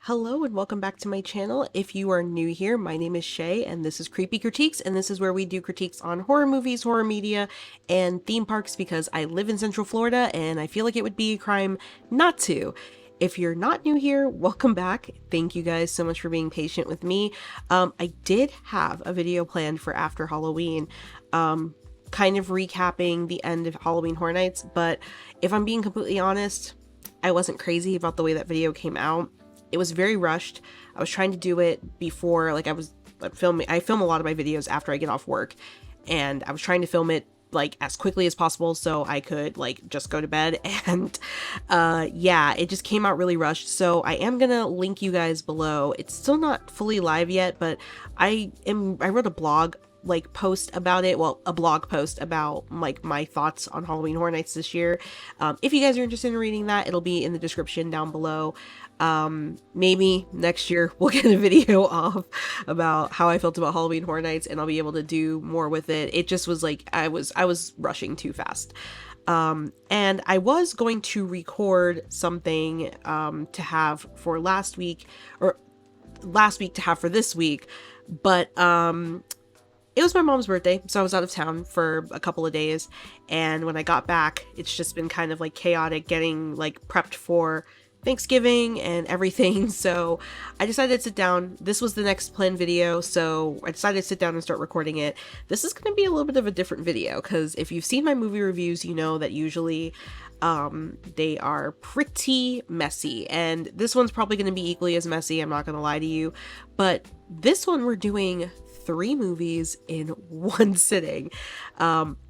Hello and welcome back to my channel. If you are new here, my name is Shay and this is Creepy Critiques, and this is where we do critiques on horror movies, horror media, and theme parks because I live in Central Florida and I feel like it would be a crime not to. If you're not new here, welcome back. Thank you guys so much for being patient with me. I did have a video planned for after Halloween, kind of recapping the end of Halloween Horror Nights, but if I'm being completely honest, I wasn't crazy about the way that video came out. It was very rushed. I was trying to do it before, like I film a lot of my videos after I get off work, and I was trying to film it like as quickly as possible so I could like just go to bed. And yeah, it just came out really rushed. So I am gonna link you guys below. It's still not fully live yet, but I wrote a blog like post about it, well, a blog post about like my thoughts on Halloween Horror Nights this year. If you guys are interested in reading that, it'll be in the description down below. Maybe next year we'll get a video off about how I felt about Halloween Horror Nights, and I'll be able to do more with it. It just was like I was rushing too fast. And I was going to record something to have for last week, or last week to have for this week, but it was my mom's birthday, so I was out of town for a couple of days, and when I got back, it's just been kind of like chaotic getting like prepped for Thanksgiving and everything. So I decided to sit down. This was the next planned video, so I decided to sit down and start recording it. This is going to be a little bit of a different video because if you've seen my movie reviews, you know that usually they are pretty messy, and this one's probably going to be equally as messy, I'm not going to lie to you. But this one we're doing 3 movies in one sitting.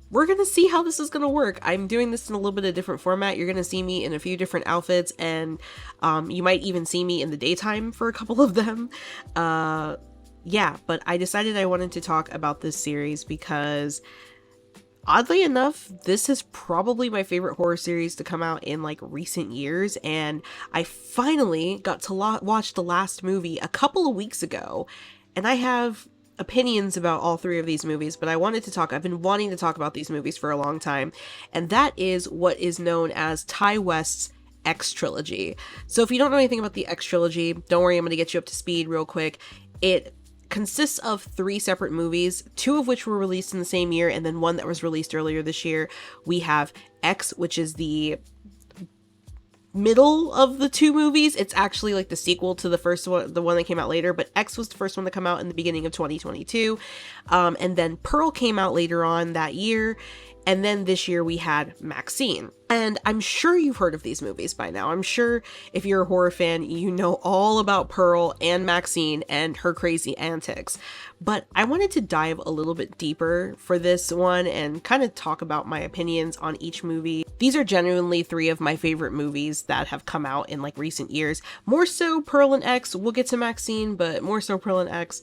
We're gonna see how this is gonna work. I'm doing this in a little bit of different format. You're gonna see me in a few different outfits, and you might even see me in the daytime for a couple of them. Yeah, but I decided I wanted to talk about this series because oddly enough, this is probably my favorite horror series to come out in like recent years, and I finally got to watch the last movie a couple of weeks ago, and I have opinions about all 3 of these movies, but I've been wanting to talk about these movies for a long time, and that is what is known as Ty West's X Trilogy. So if you don't know anything about the X Trilogy, don't worry, I'm going to get you up to speed real quick. It consists of 3 separate movies, 2 of which were released in the same year, and then 1 that was released earlier this year. We have X, which is the middle of the 2 movies. It's actually like the sequel to the first one, the one that came out later, but X was the first one to come out in the beginning of 2022. And then Pearl came out later on that year. And then this year we had MaXXXine. And I'm sure you've heard of these movies by now. I'm sure if you're a horror fan, you know all about Pearl and MaXXXine and her crazy antics. But I wanted to dive a little bit deeper for this one and kind of talk about my opinions on each movie. These are genuinely 3 of my favorite movies that have come out in like recent years. More so Pearl and X. We'll get to MaXXXine, but more so Pearl and X.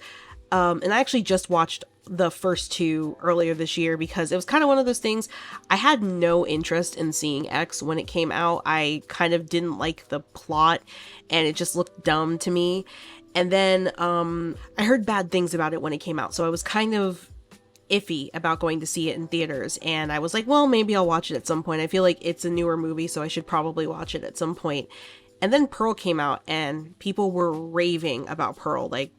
And I actually just watched the first 2 earlier this year because it was kind of one of those things. I had no interest in seeing X when it came out. I kind of didn't like the plot and it just looked dumb to me. And then I heard bad things about it when it came out, so I was kind of iffy about going to see it in theaters, and I was like, well, maybe I'll watch it at some point. I feel like it's a newer movie, so I should probably watch it at some point. And then Pearl came out and people were raving about Pearl. Like,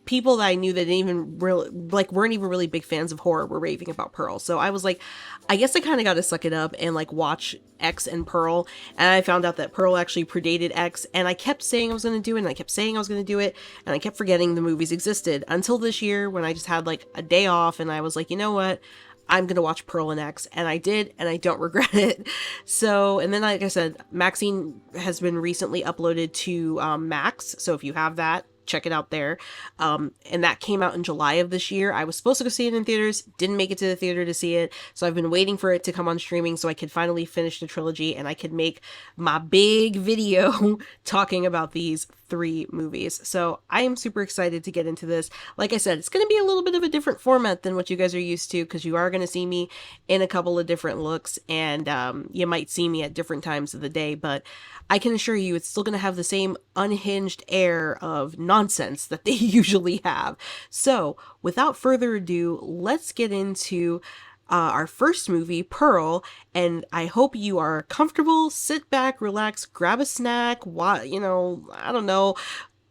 people that I knew that didn't even really weren't even really big fans of horror were raving about Pearl. So I was like, I guess I kind of got to suck it up and like watch X and Pearl. And I found out that Pearl actually predated X, and I kept saying I was going to do it, and I kept saying I was going to do it, and I kept forgetting the movies existed until this year when I just had like a day off, and I was like, you know what? I'm going to watch Pearl and X, and I did, and I don't regret it. So, and then like I said, MaXXXine has been recently uploaded to Max, so if you have that, check it out there. And that came out in July of this year. I was supposed to go see it in theaters, didn't make it to the theater to see it, so I've been waiting for it to come on streaming so I could finally finish the trilogy and I could make my big video talking about these 3 movies. So I am super excited to get into this. Like I said, it's going to be a little bit of a different format than what you guys are used to, because you are going to see me in a couple of different looks, and you might see me at different times of the day, but I can assure you it's still going to have the same unhinged air of nonsense that they usually have. So without further ado, let's get into our first movie, Pearl, and I hope you are comfortable. Sit back, relax, grab a snack, I don't know,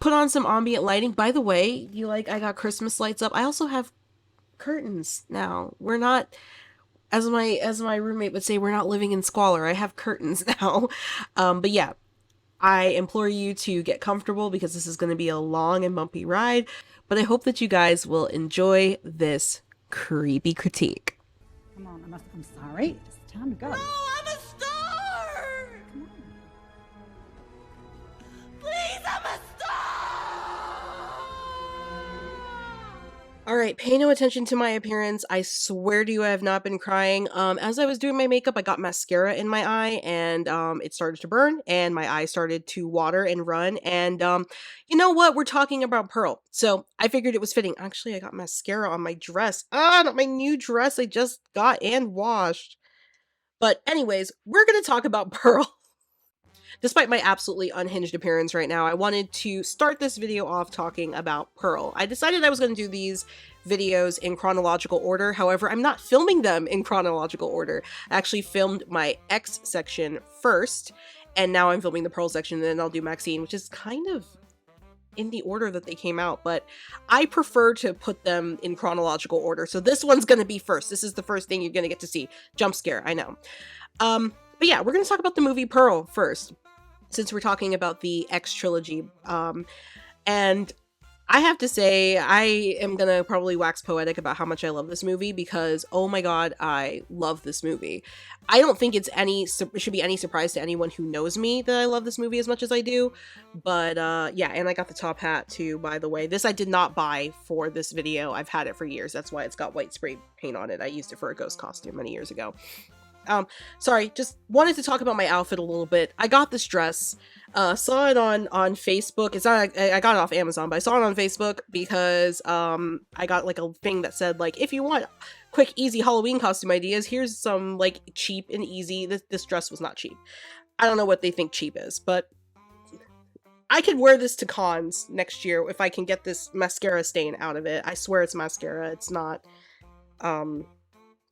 put on some ambient lighting. By the way, I got Christmas lights up. I also have curtains now. We're not, as my roommate would say, we're not living in squalor. I have curtains now. But yeah, I implore you to get comfortable because this is going to be a long and bumpy ride. But I hope that you guys will enjoy this creepy critique. Come on, I'm sorry. It's time to go. No, I'm a star! Come on. Please, I'm a All right, pay no attention to my appearance. I swear to you, I have not been crying. As I was doing my makeup, I got mascara in my eye, and it started to burn, and my eye started to water and run. And you know what? We're talking about Pearl, so I figured it was fitting. Actually, I got mascara on my dress. Not my new dress I just got and washed. But anyways, we're gonna talk about Pearl. Despite my absolutely unhinged appearance right now, I wanted to start this video off talking about Pearl. I decided I was going to do these videos in chronological order. However, I'm not filming them in chronological order. I actually filmed my X section first, and now I'm filming the Pearl section, and then I'll do MaXXXine, which is kind of in the order that they came out, but I prefer to put them in chronological order. So this one's going to be first. This is the first thing you're going to get to see. Jump scare, I know. But yeah, we're going to talk about the movie Pearl first, since we're talking about the X trilogy. And I have to say, I am gonna probably wax poetic about how much I love this movie because, oh my god, I love this movie. I don't think it should be any surprise to anyone who knows me that I love this movie as much as I do. But yeah, and I got the top hat too, by the way. This I did not buy for this video. I've had it for years. That's why it's got white spray paint on it. I used it for a ghost costume many years ago. Sorry, just wanted to talk about my outfit a little bit. I got this dress, saw it on Facebook. It's not, I got it off Amazon, but I saw it on Facebook because, I got like a thing that said like, if you want quick, easy Halloween costume ideas, here's some like cheap and easy. This dress was not cheap. I don't know what they think cheap is, but I could wear this to cons next year if I can get this mascara stain out of it. I swear it's mascara. It's not,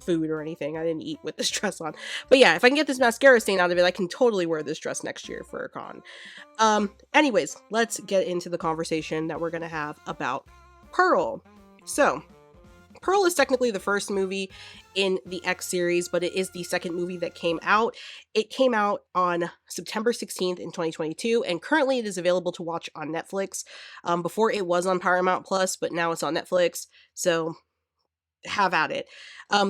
food or anything. I didn't eat with this dress on. But yeah, if I can get this mascara stain out of it, I can totally wear this dress next year for a con. Anyways, let's get into the conversation that we're gonna have about Pearl. So, Pearl is technically the first movie in the X series, but it is the second movie that came out. It came out on September 16th in 2022, and currently it is available to watch on Netflix. Before it was on Paramount Plus, but now it's on Netflix, so have at it.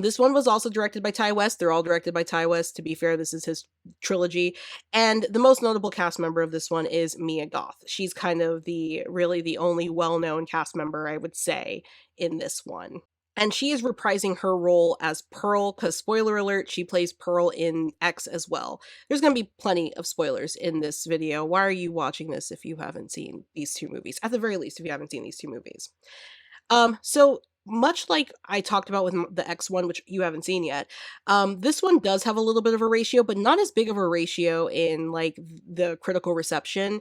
This one was also directed by Ty West. They're all directed by Ty West. To be fair, this is his trilogy. And the most notable cast member of this one is Mia Goth. She's kind of really the only well-known cast member, I would say, in this one. And she is reprising her role as Pearl, because spoiler alert, she plays Pearl in X as well. There's going to be plenty of spoilers in this video. Why are you watching this if you haven't seen these two movies? At the very least, if you haven't seen these two movies. So much like I talked about with the X1, which you haven't seen yet, this one does have a little bit of a ratio, but not as big of a ratio in like the critical reception.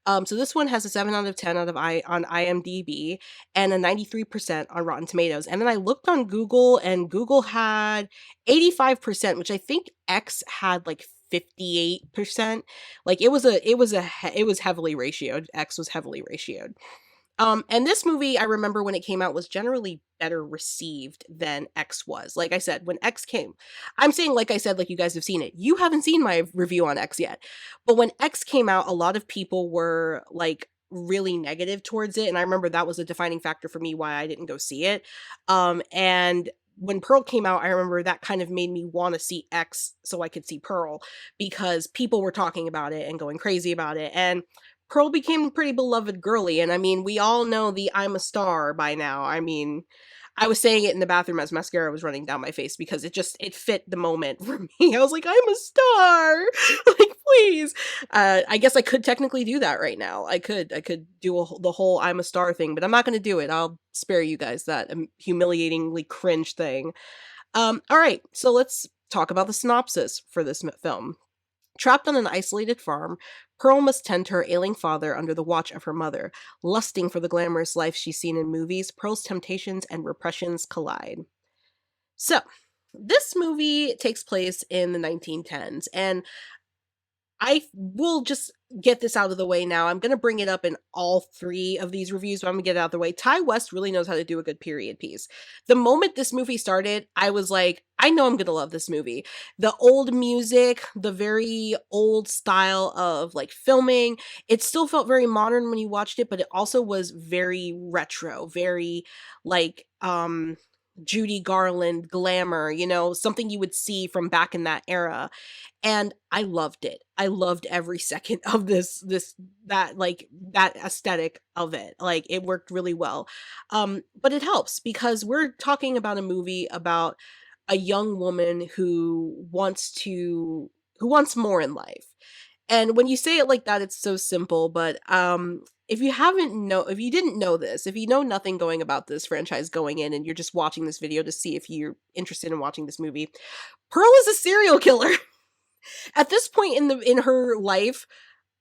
So this one has a 7 out of 10 on IMDb and a 93% on Rotten Tomatoes. And then I looked on Google, and Google had 85%, which I think X had like 58%. Like it was heavily ratioed. X was heavily ratioed. And this movie, I remember when it came out, was generally better received than X was. Like I said, when X came, I'm saying, like I said, like you guys have seen it. You haven't seen my review on X yet. But when X came out, a lot of people were like really negative towards it. And I remember that was a defining factor for me why I didn't go see it. And when Pearl came out, I remember that kind of made me want to see X so I could see Pearl, because people were talking about it and going crazy about it. And Pearl became pretty beloved girly, and I mean, we all know the "I'm a star" by now. I mean, I was saying it in the bathroom as mascara was running down my face because it fit the moment for me. I was like, "I'm a star!" Like, please. I guess I could technically do that right now. I could do the whole "I'm a star" thing, but I'm not going to do it. I'll spare you guys that humiliatingly cringe thing. All right, so let's talk about the synopsis for this film. Trapped on an isolated farm, Pearl must tend to her ailing father under the watch of her mother. Lusting for the glamorous life she's seen in movies, Pearl's temptations and repressions collide. So, this movie takes place in the 1910s, and I will just get this out of the way now. I'm going to bring it up in all three of these reviews, but I'm going to get it out of the way. Ty West really knows how to do a good period piece. The moment this movie started, I was like, I know I'm going to love this movie. The old music, the very old style of like filming, it still felt very modern when you watched it, but it also was very retro, very like, Judy Garland glamour, something you would see from back in that era, and I loved it. I loved every second of that aesthetic of it. Like, it worked really well. But it helps because we're talking about a movie about a young woman who wants more in life. And when you say it like that, it's so simple, but if you didn't know this, if you know nothing going about this franchise going in and you're just watching this video to see if you're interested in watching this movie, Pearl is a serial killer. At this point in her life,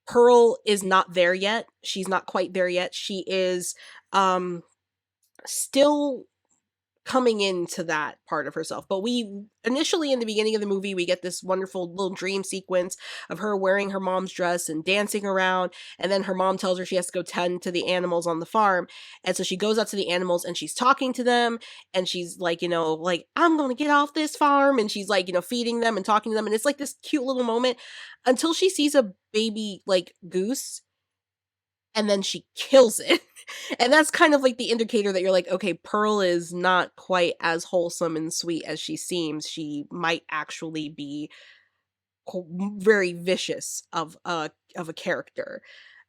Pearl is not there yet. She's not quite there yet. She is still coming into that part of herself. But we initially, in the beginning of the movie, we get this wonderful little dream sequence of her wearing her mom's dress and dancing around, and then her mom tells her she has to go tend to the animals on the farm. And so she goes out to the animals and she's talking to them, and she's like, like, I'm gonna get off this farm, and she's like, feeding them and talking to them, and it's like this cute little moment until she sees a baby like goose, and then she kills it. And that's kind of like the indicator that you're like, okay, Pearl is not quite as wholesome and sweet as she seems. She might actually be very vicious of a character.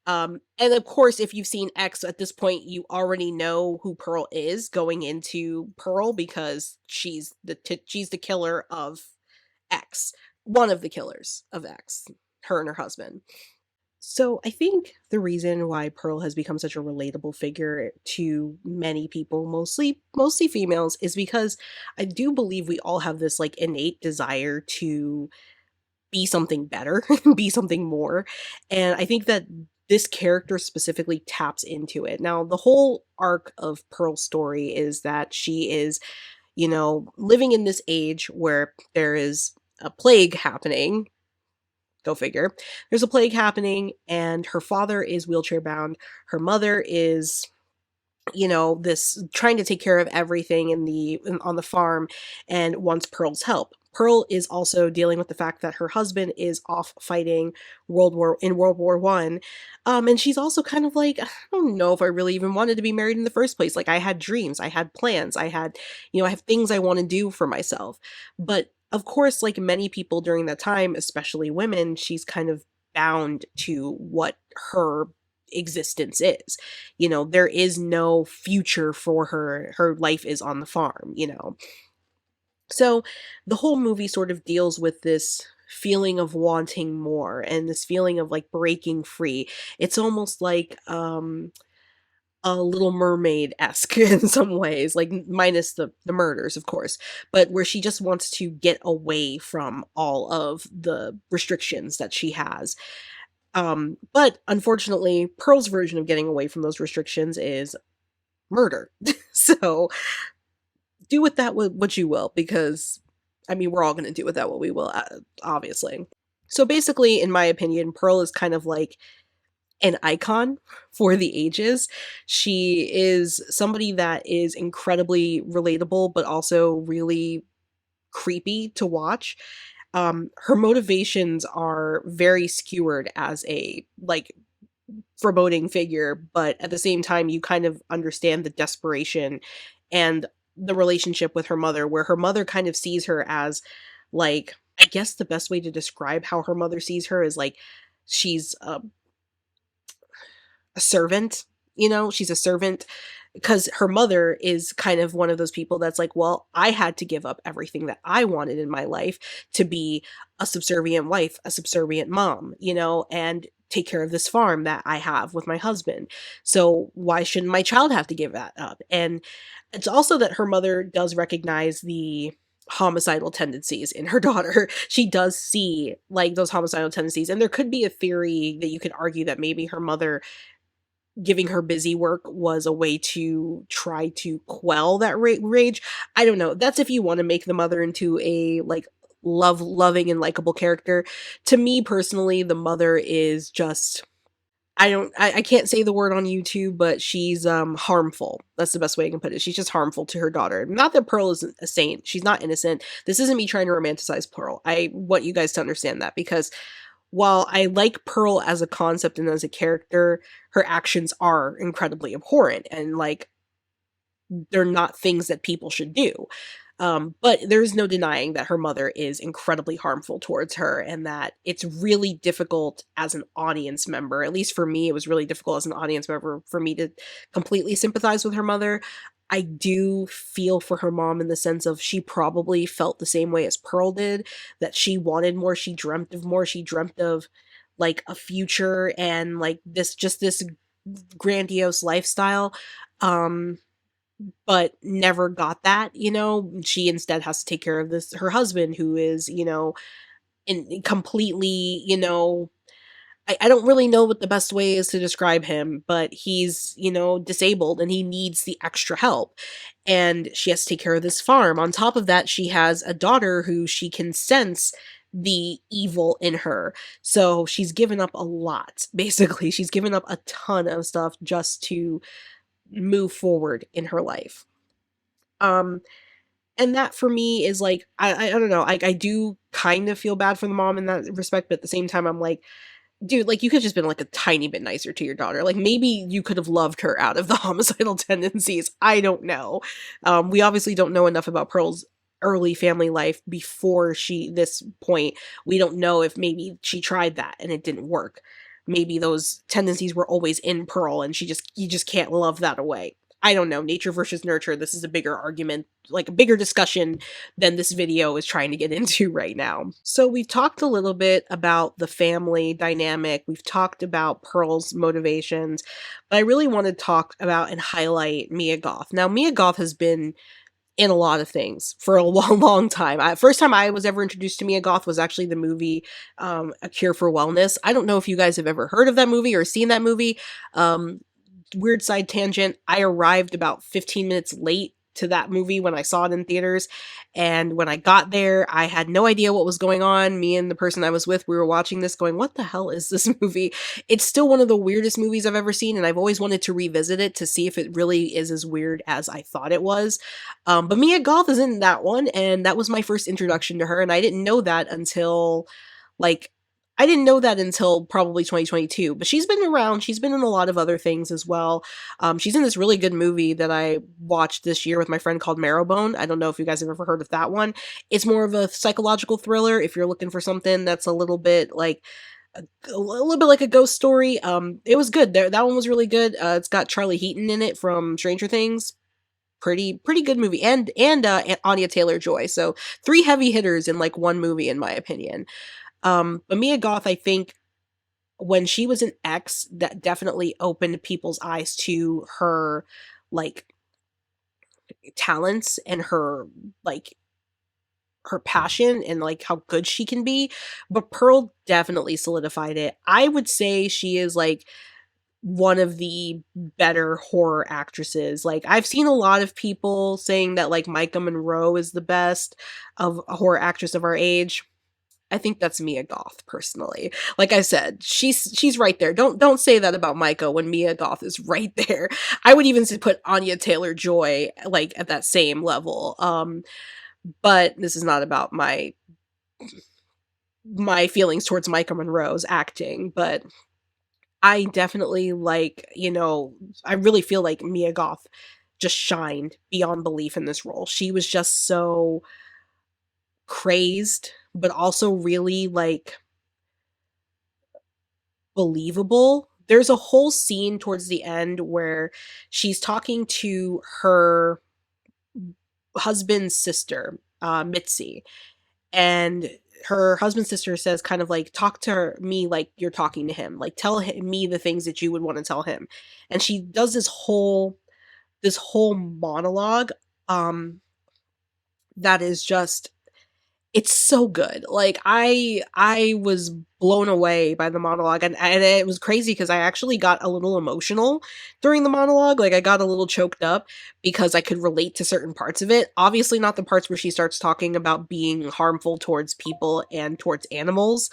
And of course, if you've seen X at this point, you already know who Pearl is going into Pearl because she's the killer of X, one of the killers of X, her and her husband. So I think the reason why Pearl has become such a relatable figure to many people, mostly females, is because I do believe we all have this like innate desire to be something better, be something more. And I think that this character specifically taps into it. Now, the whole arc of Pearl's story is that she is, living in this age where there is a plague happening. Go figure. There's a plague happening, and her father is wheelchair bound. Her mother is, this trying to take care of everything on the farm and wants Pearl's help. Pearl is also dealing with the fact that her husband is off fighting World War One, and she's also kind of like, I don't know if I really even wanted to be married in the first place. Like, I had dreams, I had plans, I have things I want to do for myself. But of course, like many people during that time, especially women, she's kind of bound to what her existence is. There is no future for her. Her life is on the farm. So the whole movie sort of deals with this feeling of wanting more and this feeling of like breaking free. It's almost like a Little Mermaid-esque in some ways, like minus the murders, of course, but where she just wants to get away from all of the restrictions that she has. But unfortunately, Pearl's version of getting away from those restrictions is murder. So do with that what you will, because I mean, we're all going to do with that what we will, obviously. So basically, in my opinion, Pearl is kind of like an icon for the ages. She is somebody that is incredibly relatable, but also really creepy to watch. Her motivations are very skewered as a like foreboding figure, but at the same time, you kind of understand the desperation and the relationship with her mother, where her mother kind of sees her as like, I guess the best way to describe how her mother sees her is like she's a servant. She's a servant because her mother is kind of one of those people that's like, well, I had to give up everything that I wanted in my life to be a subservient wife, a subservient mom, and take care of this farm that I have with my husband. So why shouldn't my child have to give that up? And it's also that her mother does recognize the homicidal tendencies in her daughter. She does see like those homicidal tendencies, and there could be a theory that you could argue that maybe her mother giving her busy work was a way to try to quell that rage. I don't know. That's if you want to make the mother into a like loving and likable character. To me personally, the mother is just, I can't say the word on YouTube, but she's harmful. That's the best way I can put it. She's just harmful to her daughter. Not that Pearl isn't a saint. She's not innocent. This isn't me trying to romanticize Pearl. I want you guys to understand that, because while I like Pearl as a concept and as a character, her actions are incredibly abhorrent, and like they're not things that people should do. But there's no denying that her mother is incredibly harmful towards her, and that it's really difficult as an audience member. At least for me, it was really difficult as an audience member for me to completely sympathize with her mother. I do feel for her mom in the sense of she probably felt the same way as Pearl did, that she wanted more, she dreamt of more, she dreamt of like a future and like this grandiose lifestyle. Um but never got that, you know? She instead has to take care of this her husband, who is, you know, in completely, you know, I don't really know what the best way is to describe him, but he's, you know, disabled and he needs the extra help. And she has to take care of this farm. On top of that, she has a daughter who she can sense the evil in her. So she's given up a lot. Basically, she's given up a ton of stuff just to move forward in her life. Um, and that for me is like, I don't know, I do kind of feel bad for the mom in that respect, but at the same time, I'm like, dude, like, you could've just been, like, a tiny bit nicer to your daughter. Like, maybe you could have loved her out of the homicidal tendencies. I don't know. We obviously don't know enough about Pearl's early family life before this point. We don't know if maybe she tried that and it didn't work. Maybe those tendencies were always in Pearl and you just can't love that away. I don't know. Nature versus nurture. This is a bigger argument, like a bigger discussion than this video is trying to get into right now. So we've talked a little bit about the family dynamic. We've talked about Pearl's motivations, but I really want to talk about and highlight Mia Goth. Now, Mia Goth has been in a lot of things for a long, long time. First time I was ever introduced to Mia Goth was actually the movie A Cure for Wellness. I don't know if you guys have ever heard of that movie or seen that movie. Weird side tangent, I arrived about 15 minutes late to that movie when I saw it in theaters, and when I got there, I had no idea what was going on. Me and the person I was with, we were watching this going, "What the hell is this movie?" It's still one of the weirdest movies I've ever seen, and I've always wanted to revisit it to see if it really is as weird as I thought it was. But Mia Goth is in that one, and that was my first introduction to her, and I didn't know that until, like, I didn't know that until probably 2022, but she's been around. She's been in a lot of other things as well. She's in this really good movie that I watched this year with my friend called Marrowbone. I don't know if you guys have ever heard of that one. It's more of a psychological thriller if you're looking for something that's a little bit like a little bit like a ghost story. It was good. That one was really good. It's got Charlie Heaton in it from Stranger Things. Pretty good movie, and Anya Taylor-Joy. So 3 heavy hitters in like one movie, in my opinion. But Mia Goth, I think when she was an X, that definitely opened people's eyes to her, like, talents and her, like, her passion and, like, how good she can be. But Pearl definitely solidified it. I would say she is, like, one of the better horror actresses. Like, I've seen a lot of people saying that, like, Micah Monroe is the best of a horror actress of our age. I think that's Mia Goth, personally. Like I said, she's right there. Don't say that about Micah when Mia Goth is right there. I would even put Anya Taylor-Joy like at that same level. But this is not about my feelings towards Micah Monroe's acting, but I definitely like, you know, I really feel like Mia Goth just shined beyond belief in this role. She was just so crazed, but also really, like, believable. There's a whole scene towards the end where she's talking to her husband's sister, Mitzi, and her husband's sister says kind of like, "Talk to me like you're talking to him. Like, tell me the things that you would wanna tell him." And she does this whole monologue, um, that is just, it's so good. Like, I was blown away by the monologue, and it was crazy because I actually got a little emotional during the monologue. Like I got a little choked up because I could relate to certain parts of it. Obviously not the parts where she starts talking about being harmful towards people and towards animals.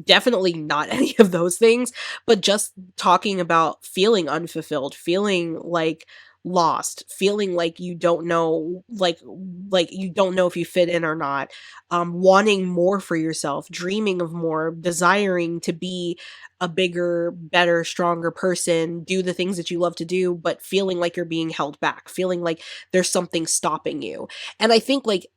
Definitely not any of those things, but just talking about feeling unfulfilled, feeling like lost, feeling like you don't know, like you don't know if you fit in or not, wanting more for yourself, dreaming of more, desiring to be a bigger, better, stronger person, do the things that you love to do, but feeling like you're being held back, feeling like there's something stopping you. And I think like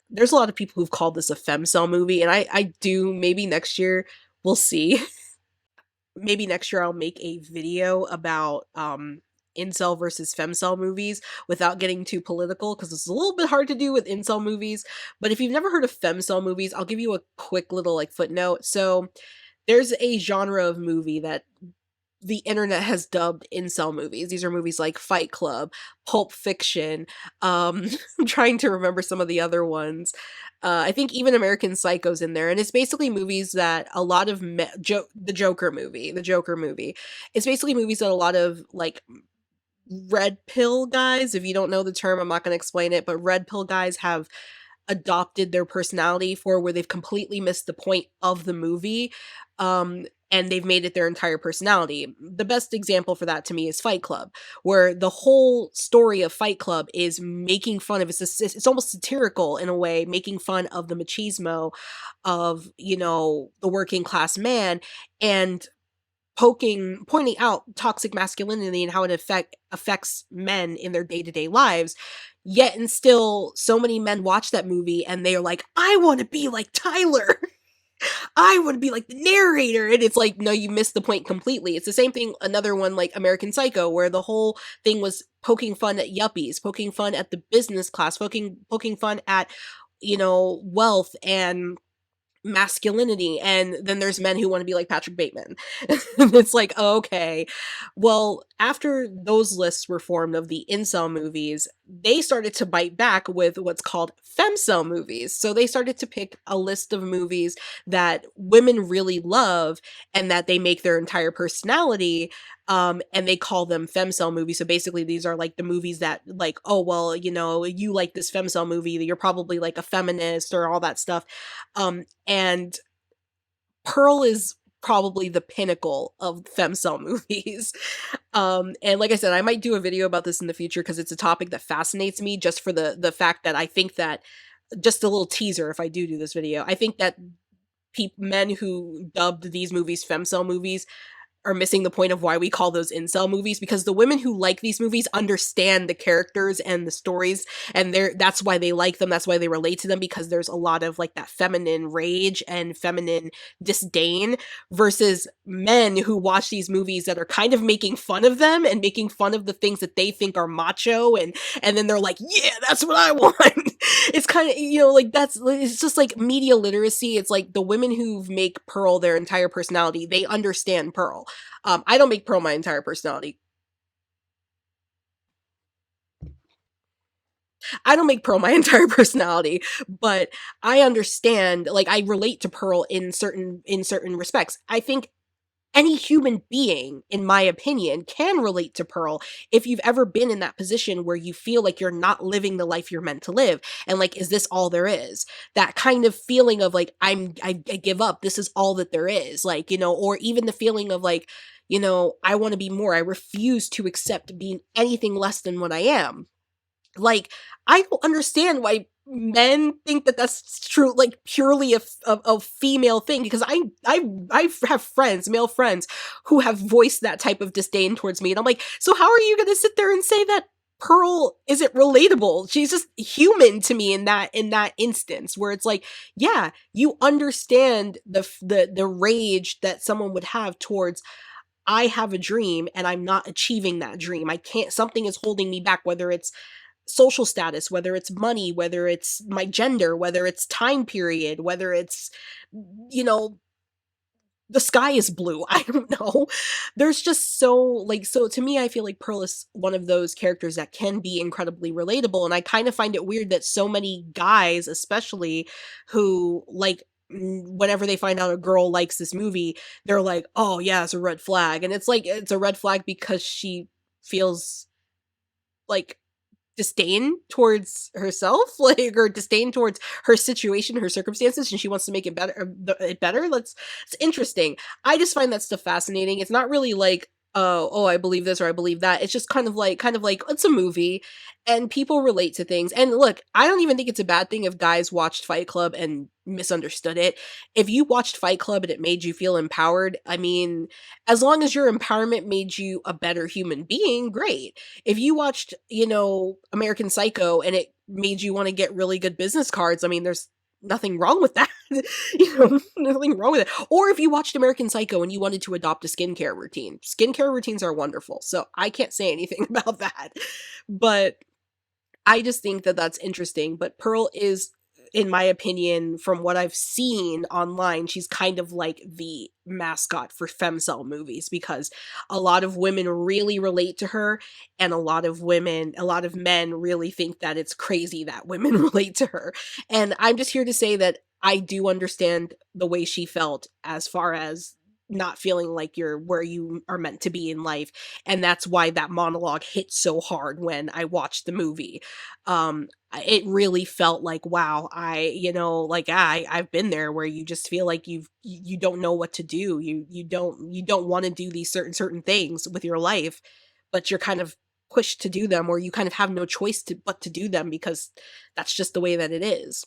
there's a lot of people who've called this a femcel movie, and I do, maybe next year we'll see. Maybe next year I'll make a video about incel versus femcel movies without getting too political, because it's a little bit hard to do with incel movies. But if you've never heard of femcel movies, I'll give you a quick little like footnote. So there's a genre of movie that the internet has dubbed incel movies. These are movies like Fight Club, Pulp Fiction. I'm trying to remember some of the other ones. I think even American Psycho's in there, and it's basically movies that a lot of the Joker movie, It's basically movies that a lot of like red pill guys. If you don't know the term, I'm not going to explain it, but red pill guys have adopted their personality for, where they've completely missed the point of the movie, and they've made it their entire personality. The best example for that to me is Fight Club, where the whole story of Fight Club is making fun of, it's almost satirical in a way, making fun of the machismo of, you know, the working class man, and pointing out toxic masculinity and how it affects men in their day-to-day lives. Yet and still, so many men watch that movie and they're like, I want to be like Tyler. I want to be like the narrator. And it's like, no, you missed the point completely. It's the same thing, another one like American Psycho, where the whole thing was poking fun at yuppies, poking fun at the business class, poking fun at, you know, wealth and masculinity. And then there's men who want to be like Patrick Bateman. It's like, okay, well, after those lists were formed of the incel movies, they started to bite back with what's called femcel movies. So they started to pick a list of movies that women really love and that they make their entire personality, and they call them femcel movies. So basically these are like the movies that like, oh well, you know, you like this femcel movie, you're probably like a feminist or all that stuff. And Pearl is probably the pinnacle of femcel movies. And like I said, I might do a video about this in the future because it's a topic that fascinates me, just for the fact that I think that, just a little teaser, if I do this video, I think that men who dubbed these movies femcel movies are missing the point of why we call those incel movies, because the women who like these movies understand the characters and the stories, and that's why they like them, that's why they relate to them, because there's a lot of like that feminine rage and feminine disdain, versus men who watch these movies that are kind of making fun of them and making fun of the things that they think are macho, and then they're like, yeah, that's what I want. It's kind of, you know, like it's just like media literacy. It's like the women who make Pearl their entire personality, they understand Pearl. I don't make Pearl my entire personality. I don't make Pearl my entire personality, but I understand, like I relate to Pearl in certain respects. I think any human being, in my opinion, can relate to Pearl if you've ever been in that position where you feel like you're not living the life you're meant to live. And like, is this all there is? That kind of feeling of like, I give up. This is all that there is. Like, you know, or even the feeling of like, you know, I want to be more. I refuse to accept being anything less than what I am. Like, I don't understand why men think that that's true, like purely a female thing, because I have friends, male friends, who have voiced that type of disdain towards me, and I'm like, so how are you going to sit there and say that Pearl isn't relatable? She's just human to me in that instance, where it's like, yeah, you understand the rage that someone would have towards, I have a dream and I'm not achieving that dream. I can't, something is holding me back, whether it's social status, whether it's money, whether it's my gender, whether it's time period, whether it's, you know, the sky is blue. I don't know. There's just so, like, so to me, I feel like Pearl is one of those characters that can be incredibly relatable. And I kind of find it weird that so many guys, especially who like whenever they find out a girl likes this movie, they're like, "Oh yeah, it's a red flag." And it's like it's a red flag because she feels like disdain towards herself, like, or disdain towards her situation, her circumstances, and she wants to make it better. Better. It's interesting. I just find that stuff fascinating. It's not really like, oh, I believe this or I believe that. It's just kind of like it's a movie, and people relate to things. And look, I don't even think it's a bad thing if guys watched Fight Club and misunderstood it. If you watched Fight Club and it made you feel empowered, I mean, as long as your empowerment made you a better human being, great. If you watched, American Psycho and it made you want to get really good business cards, I mean, there's nothing wrong with that. Nothing wrong with it. Or if you watched American Psycho and you wanted to adopt a skincare routine. Skincare routines are wonderful. So I can't say anything about that. But I just think that that's interesting. But Pearl is, in my opinion, from what I've seen online, she's kind of like the mascot for femcel movies because a lot of women really relate to her, and a lot of men really think that it's crazy that women relate to her. And I'm just here to say that I do understand the way she felt as far as not feeling like you're where you are meant to be in life, and that's why that monologue hit so hard when I watched the movie. It really felt like, wow, like I've been there where you just feel like you don't know what to do. You don't want to do these certain things with your life, but you're kind of pushed to do them, or you kind of have no choice but to do them because that's just the way that it is.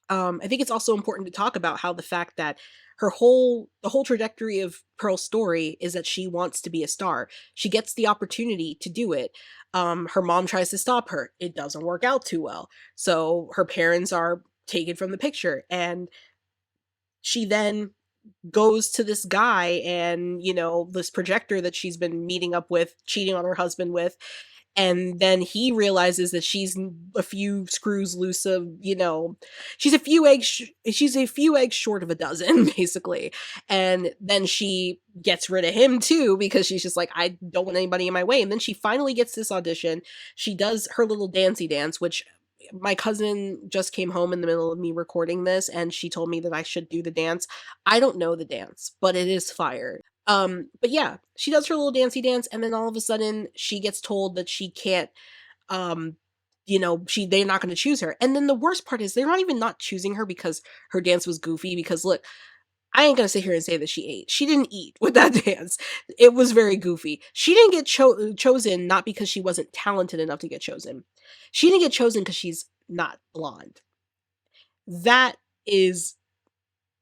I think it's also important to talk about how the fact that the whole trajectory of Pearl's story is that she wants to be a star. She gets the opportunity to do it. Her mom tries to stop her. It doesn't work out too well. So her parents are taken from the picture, and she then goes to this guy and, this projector that she's been meeting up with, cheating on her husband with, and then he realizes that she's a few screws loose of, she's a few eggs short of a dozen basically. And then she gets rid of him too because she's just like, I don't want anybody in my way. And then she finally gets this audition. She does her little dancey dance, which my cousin just came home in the middle of me recording this, and she told me that I should do the dance. I don't know the dance, but it is fire. But yeah, she does her little dancey dance, and then all of a sudden she gets told that she can't, um, they're not going to choose her. And then the worst part is they're not even not choosing her because her dance was goofy. Because look, I ain't gonna sit here and say that she ate. She didn't eat with that dance. It was very goofy. She didn't get chosen not because she wasn't talented enough to get chosen. She didn't get chosen because she's not blonde. That is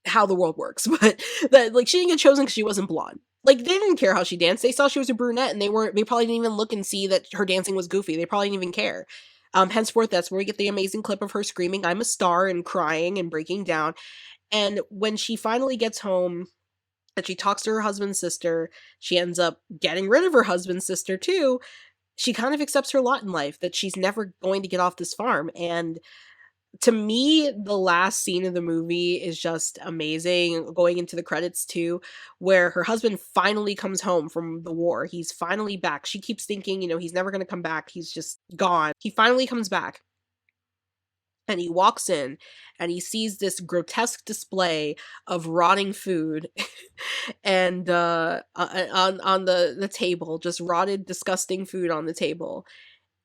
how the world works. But that, like, she didn't get chosen because she wasn't blonde. Like, they didn't care how she danced. They saw she was a brunette, and they probably didn't even look and see that her dancing was goofy. They probably didn't even care. Henceforth, that's where we get the amazing clip of her screaming, "I'm a star," and crying and breaking down. And when she finally gets home and she talks to her husband's sister, she ends up getting rid of her husband's sister too. She kind of accepts her lot in life, that she's never going to get off this farm. And to me, the last scene of the movie is just amazing, going into the credits too, where her husband finally comes home from the war. He's finally back. She keeps thinking, he's never going to come back. He's just gone. He finally comes back. And he walks in and he sees this grotesque display of rotting food and on the table, just rotted, disgusting food on the table.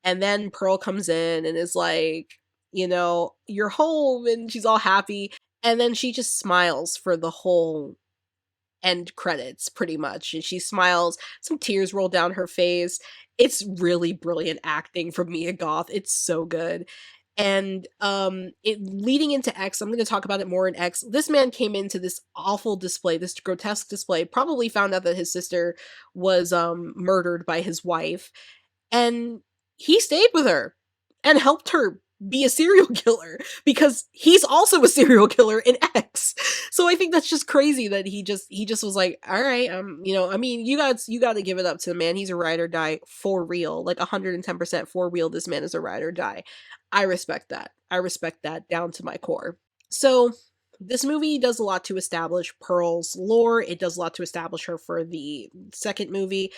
And then Pearl comes in and is like, "You're home," and she's all happy. And then she just smiles for the whole end credits, pretty much. And she smiles, some tears roll down her face. It's really brilliant acting from Mia Goth. It's so good. And it leading into X, I'm going to talk about it more in X. This man came into this awful display, this grotesque display, probably found out that his sister was murdered by his wife, and he stayed with her and helped her be a serial killer because he's also a serial killer in X. So I think that's just crazy that he just was like, all right, I mean, you got to give it up to the man. He's a ride or die for real, like 110% for real. This man is a ride or die. I respect that. I respect that down to my core. So this movie does a lot to establish Pearl's lore. It does a lot to establish her for the second movie.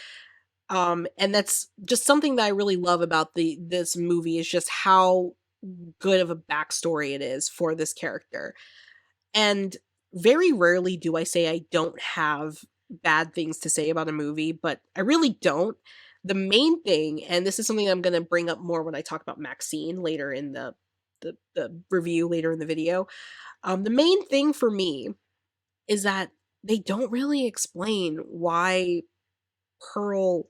And that's just something that I really love about this movie, is just how good of a backstory it is for this character. And very rarely do I say I don't have bad things to say about a movie, but I really don't. The main thing, and this is something I'm going to bring up more when I talk about MaXXXine later in the review later in the video. The main thing for me is that they don't really explain why Pearl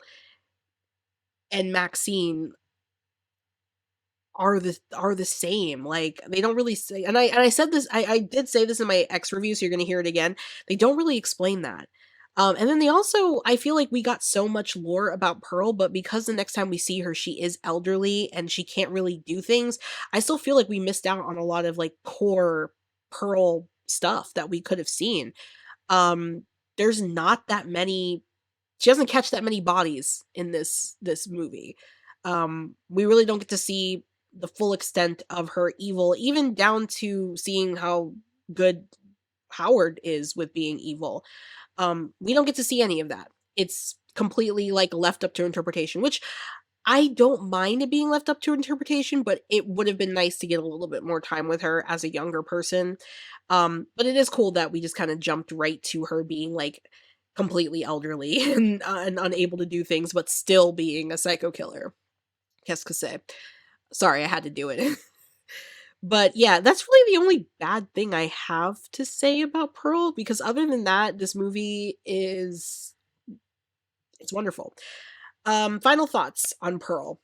and MaXXXine are the same. Like, they don't really say, and I said this, I did say this in my X review, so you're gonna hear it again. They don't really explain that. And then they also, I feel like we got so much lore about Pearl, but because the next time we see her, she is elderly and she can't really do things, I still feel like we missed out on a lot of like core Pearl stuff that we could have seen. Um, there's not that many, she doesn't catch that many bodies in this movie. We really don't get to see the full extent of her evil, even down to seeing how good Howard is with being evil. We don't get to see any of that. It's completely like left up to interpretation, which I don't mind it being left up to interpretation, but it would have been nice to get a little bit more time with her as a younger person. But it is cool that we just kind of jumped right to her being like completely elderly and unable to do things, but still being a psycho killer. Qu'est-ce que c'est? Sorry, I had to do it. But yeah, that's really the only bad thing I have to say about Pearl, because other than that, this movie is it's wonderful. Final thoughts on Pearl.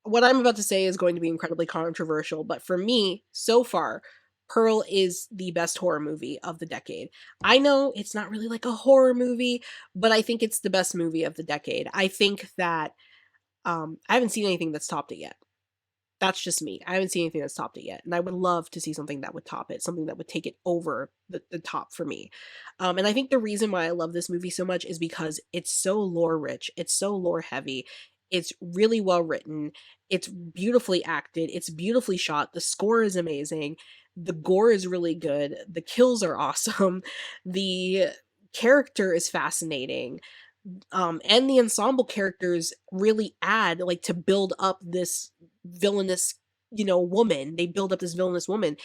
What I'm about to say is going to be incredibly controversial, but for me, so far, Pearl is the best horror movie of the decade. I know it's not really like a horror movie, but I think it's the best movie of the decade. I think that I haven't seen anything that's topped it yet. That's just me. I haven't seen anything that's topped it yet, and I would love to see something that would top it, something that would take it over the top for me. And I think the reason why I love this movie so much is because it's so lore rich, it's so lore heavy, it's really well written, it's beautifully acted, it's beautifully shot, the score is amazing, the gore is really good, the kills are awesome, the character is fascinating, and the ensemble characters really add like to build up this villainous, woman. They build up this villainous woman,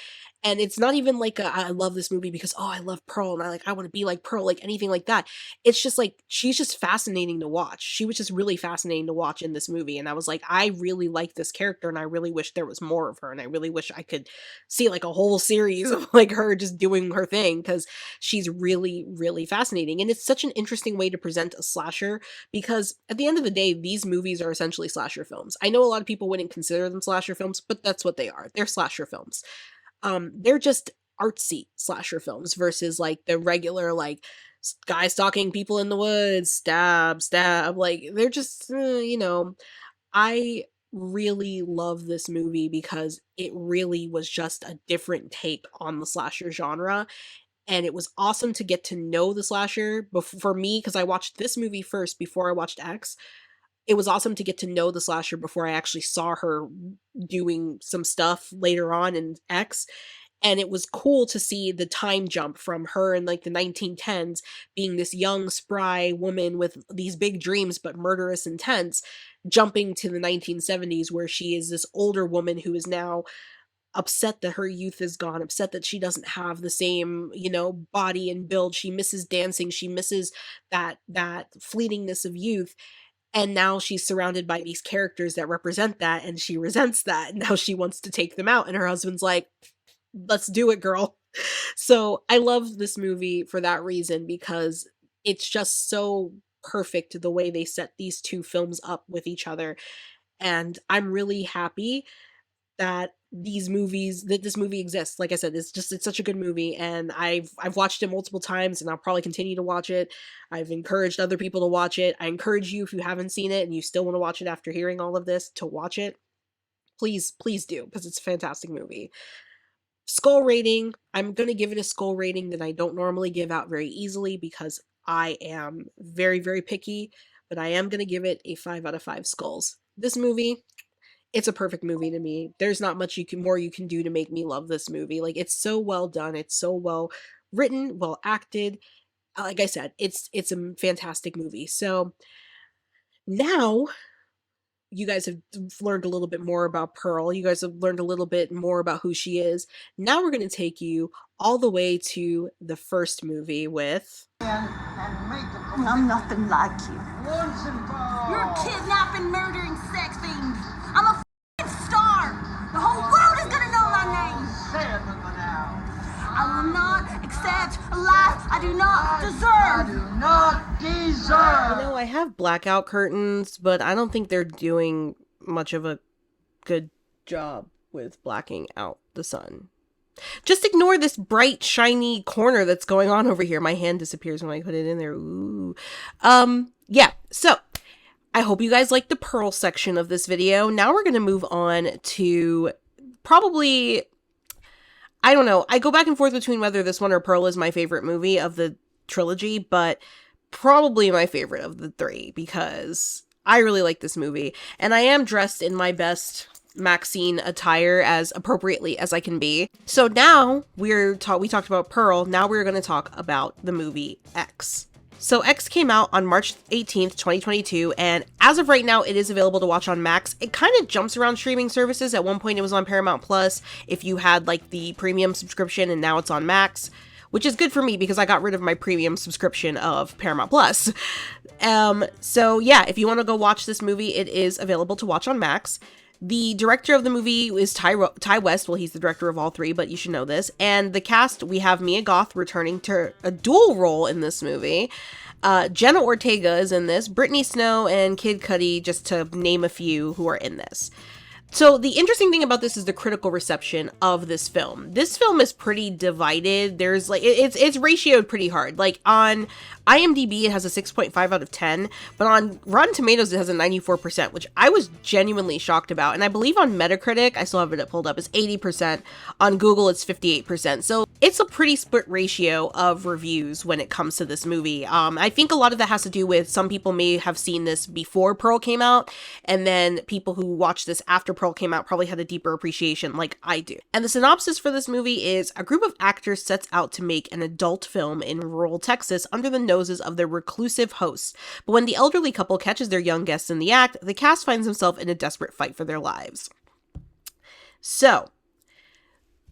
and it's not even like I love this movie because oh I love Pearl and I want to be like Pearl, like anything like that. It's just like she's just fascinating to watch. She was just really fascinating to watch in this movie, and I was like I really like this character and I really wish there was more of her, and I really wish I could see like a whole series of like her just doing her thing because she's really really fascinating. And it's such an interesting way to present a slasher, because at the end of the day these movies are essentially slasher films. I know a lot of people wouldn't consider them slasher films, but that's what they are. They're slasher films. They're just artsy slasher films versus like the regular like guy stalking people in the woods, stab stab, like they're just I really love this movie because it really was just a different take on the slasher genre, and it was awesome to get to know the slasher for me because I watched this movie first before I watched X. It was awesome to get to know the slasher before I actually saw her doing some stuff later on in X. And it was cool to see the time jump from her in like the 1910s being this young, spry woman with these big dreams but murderous intents, jumping to the 1970s where she is this older woman who is now upset that her youth is gone, upset that she doesn't have the same, body and build. She misses dancing, she misses that fleetingness of youth, and now she's surrounded by these characters that represent that, and she resents that, and now she wants to take them out, and her husband's like, "Let's do it, girl." So, I love this movie for that reason because it's just so perfect the way they set these 2 films up with each other, and I'm really happy that this movie exists. Like I said, it's such a good movie, and I've watched it multiple times and I'll probably continue to watch it. I've encouraged other people to watch it. I encourage you, if you haven't seen it and you still want to watch it after hearing all of this, to watch it. Please do, because it's a fantastic movie. Skull rating, I'm going to give it a skull rating that I don't normally give out very easily because I am very very picky, but I am going to give it a 5 out of 5 skulls. This movie, it's a perfect movie to me. There's not much you can do to make me love this movie. Like, it's so well done. It's so well written, well acted. Like I said, it's a fantastic movie. So now you guys have learned a little bit more about Pearl. You guys have learned a little bit more about who she is. Now we're going to take you all the way to the first movie with... I'm nothing like you. You're a kidnapping, murdering sex fiend. I'm a f***ing star. The whole world is gonna know my name. Say it now. I will not accept a life I do not deserve. You know, I have blackout curtains, but I don't think they're doing much of a good job with blacking out the sun. Just ignore this bright, shiny corner that's going on over here. My hand disappears when I put it in there. Ooh. Yeah, so I hope you guys like the Pearl section of this video. Now we're going to move on to probably, I don't know. I go back and forth between whether this one or Pearl is my favorite movie of the trilogy, but probably my favorite of the three because I really like this movie. And I am dressed in my best MaXXXine attire as appropriately as I can be. So now we talked about Pearl. Now we're going to talk about the movie X. So X came out on March 18th, 2022, and as of right now, it is available to watch on Max. It kind of jumps around streaming services. At one point, it was on Paramount Plus if you had like the premium subscription, and now it's on Max, which is good for me because I got rid of my premium subscription of Paramount Plus. So yeah, if you want to go watch this movie, it is available to watch on Max. The director of the movie is Ty West. Well, he's the director of all three, but you should know this. And the cast, we have Mia Goth returning to a dual role in this movie. Jenna Ortega is in this. Brittany Snow and Kid Cudi, just to name a few who are in this. So the interesting thing about this is the critical reception of this film. This film is pretty divided. There's like, it's ratioed pretty hard. Like on IMDb, it has a 6.5 out of 10, but on Rotten Tomatoes, it has a 94%, which I was genuinely shocked about. And I believe on Metacritic, I still have it pulled up, it's 80%. On Google, it's 58%. So it's a pretty split ratio of reviews when it comes to this movie. I think a lot of that has to do with some people may have seen this before Pearl came out, and then people who watched this after Pearl came out probably had a deeper appreciation like I do. And the synopsis for this movie is a group of actors sets out to make an adult film in rural Texas under the noses of their reclusive hosts. But when the elderly couple catches their young guests in the act, the cast finds themselves in a desperate fight for their lives. So,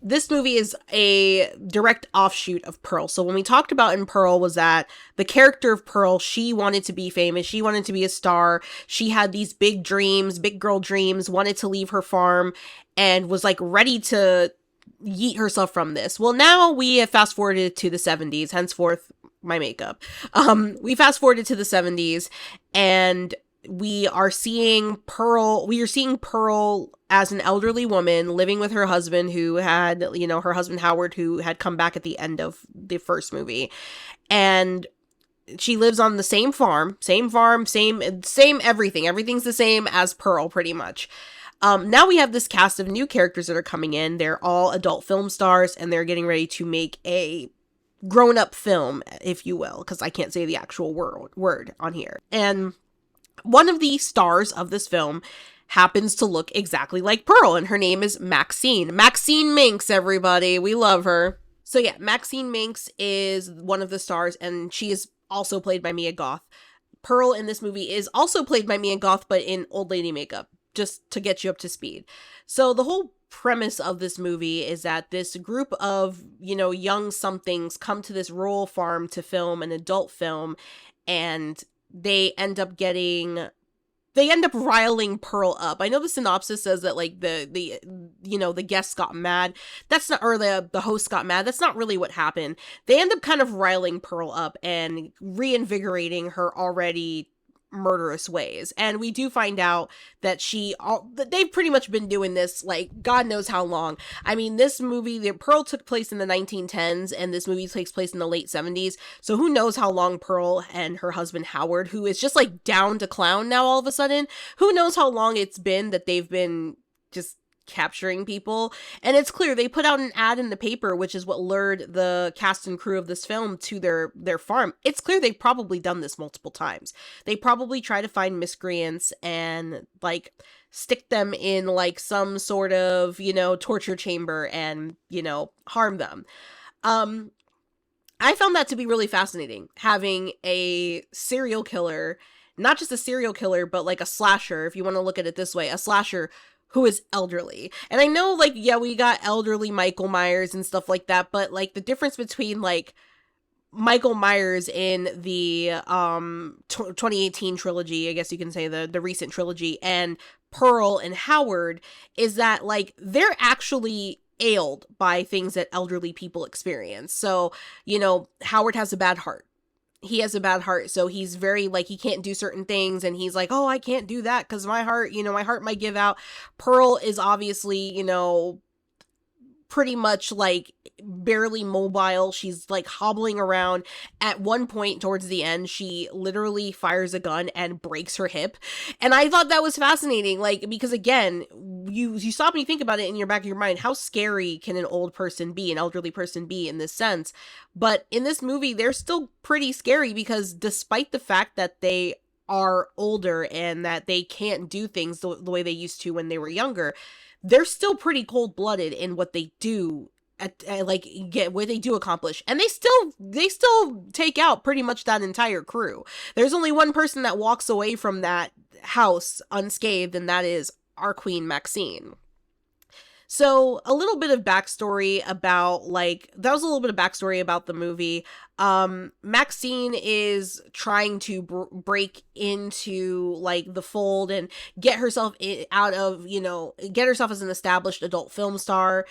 this movie is a direct offshoot of Pearl. So when we talked about in Pearl was that the character of Pearl, she wanted to be famous. She wanted to be a star. She had these big dreams, big girl dreams, wanted to leave her farm and was like ready to yeet herself from this. Well, now we have fast forwarded to the 70s, henceforth my makeup. We fast forwarded to the 70s and we are seeing Pearl as an elderly woman living with her husband who had, her husband Howard, who had come back at the end of the first movie. And she lives on the same farm, same everything. Everything's the same as Pearl, pretty much. Now we have this cast of new characters that are coming in. They're all adult film stars, and they're getting ready to make a grown-up film, if you will, because I can't say the actual word on here. And one of the stars of this film happens to look exactly like Pearl, and her name is MaXXXine. MaXXXine Minx, everybody. We love her. So yeah, MaXXXine Minx is one of the stars, and she is also played by Mia Goth. Pearl in this movie is also played by Mia Goth, but in old lady makeup, just to get you up to speed. So the whole premise of this movie is that this group of, young somethings come to this rural farm to film an adult film, and they end up riling Pearl up. I know the synopsis says that like the guests got mad. That's not, or the host got mad. That's not really what happened. They end up kind of riling Pearl up and reinvigorating her already murderous ways. And we do find out that they've pretty much been doing this like God knows how long. I mean, this movie, the Pearl took place in the 1910s and this movie takes place in the late 70s. So who knows how long Pearl and her husband Howard, who is just like down to clown now all of a sudden, who knows how long it's been that they've been just capturing people. And it's clear they put out an ad in the paper, which is what lured the cast and crew of this film to their farm. It's clear they've probably done this multiple times. They probably try to find miscreants and like stick them in like some sort of, torture chamber and, harm them. I found that to be really fascinating, having a serial killer not just a serial killer, but like a slasher, if you want to look at it this way, a slasher who is elderly. And I know, like, yeah, we got elderly Michael Myers and stuff like that, but like the difference between like Michael Myers in the 2018 trilogy, I guess you can say the recent trilogy, and Pearl and Howard is that like they're actually ailed by things that elderly people experience. So, you know, Howard has a bad heart. He has a bad heart, so he's very like he can't do certain things, and he's like, oh, I can't do that because my heart, you know, my heart might give out. Pearl is obviously, you know, pretty much like barely mobile. She's like hobbling around. At one point towards the end, she literally fires a gun and breaks her hip. And I thought that was fascinating, like, because again, you stop and you think about it in your back of your mind, how scary can an old person be, an elderly person be in this sense? But in this movie, they're still pretty scary because despite the fact that they are older and that they can't do things the way they used to when they were younger, they're still pretty cold-blooded in what they do like get what they do accomplish, and they still take out pretty much that entire crew. There's only one person that walks away from that house unscathed, and that is our queen MaXXXine. So a little bit of backstory about the movie. MaXXXine is trying to break into like the fold and get herself out of, you know, get herself as an established adult film star.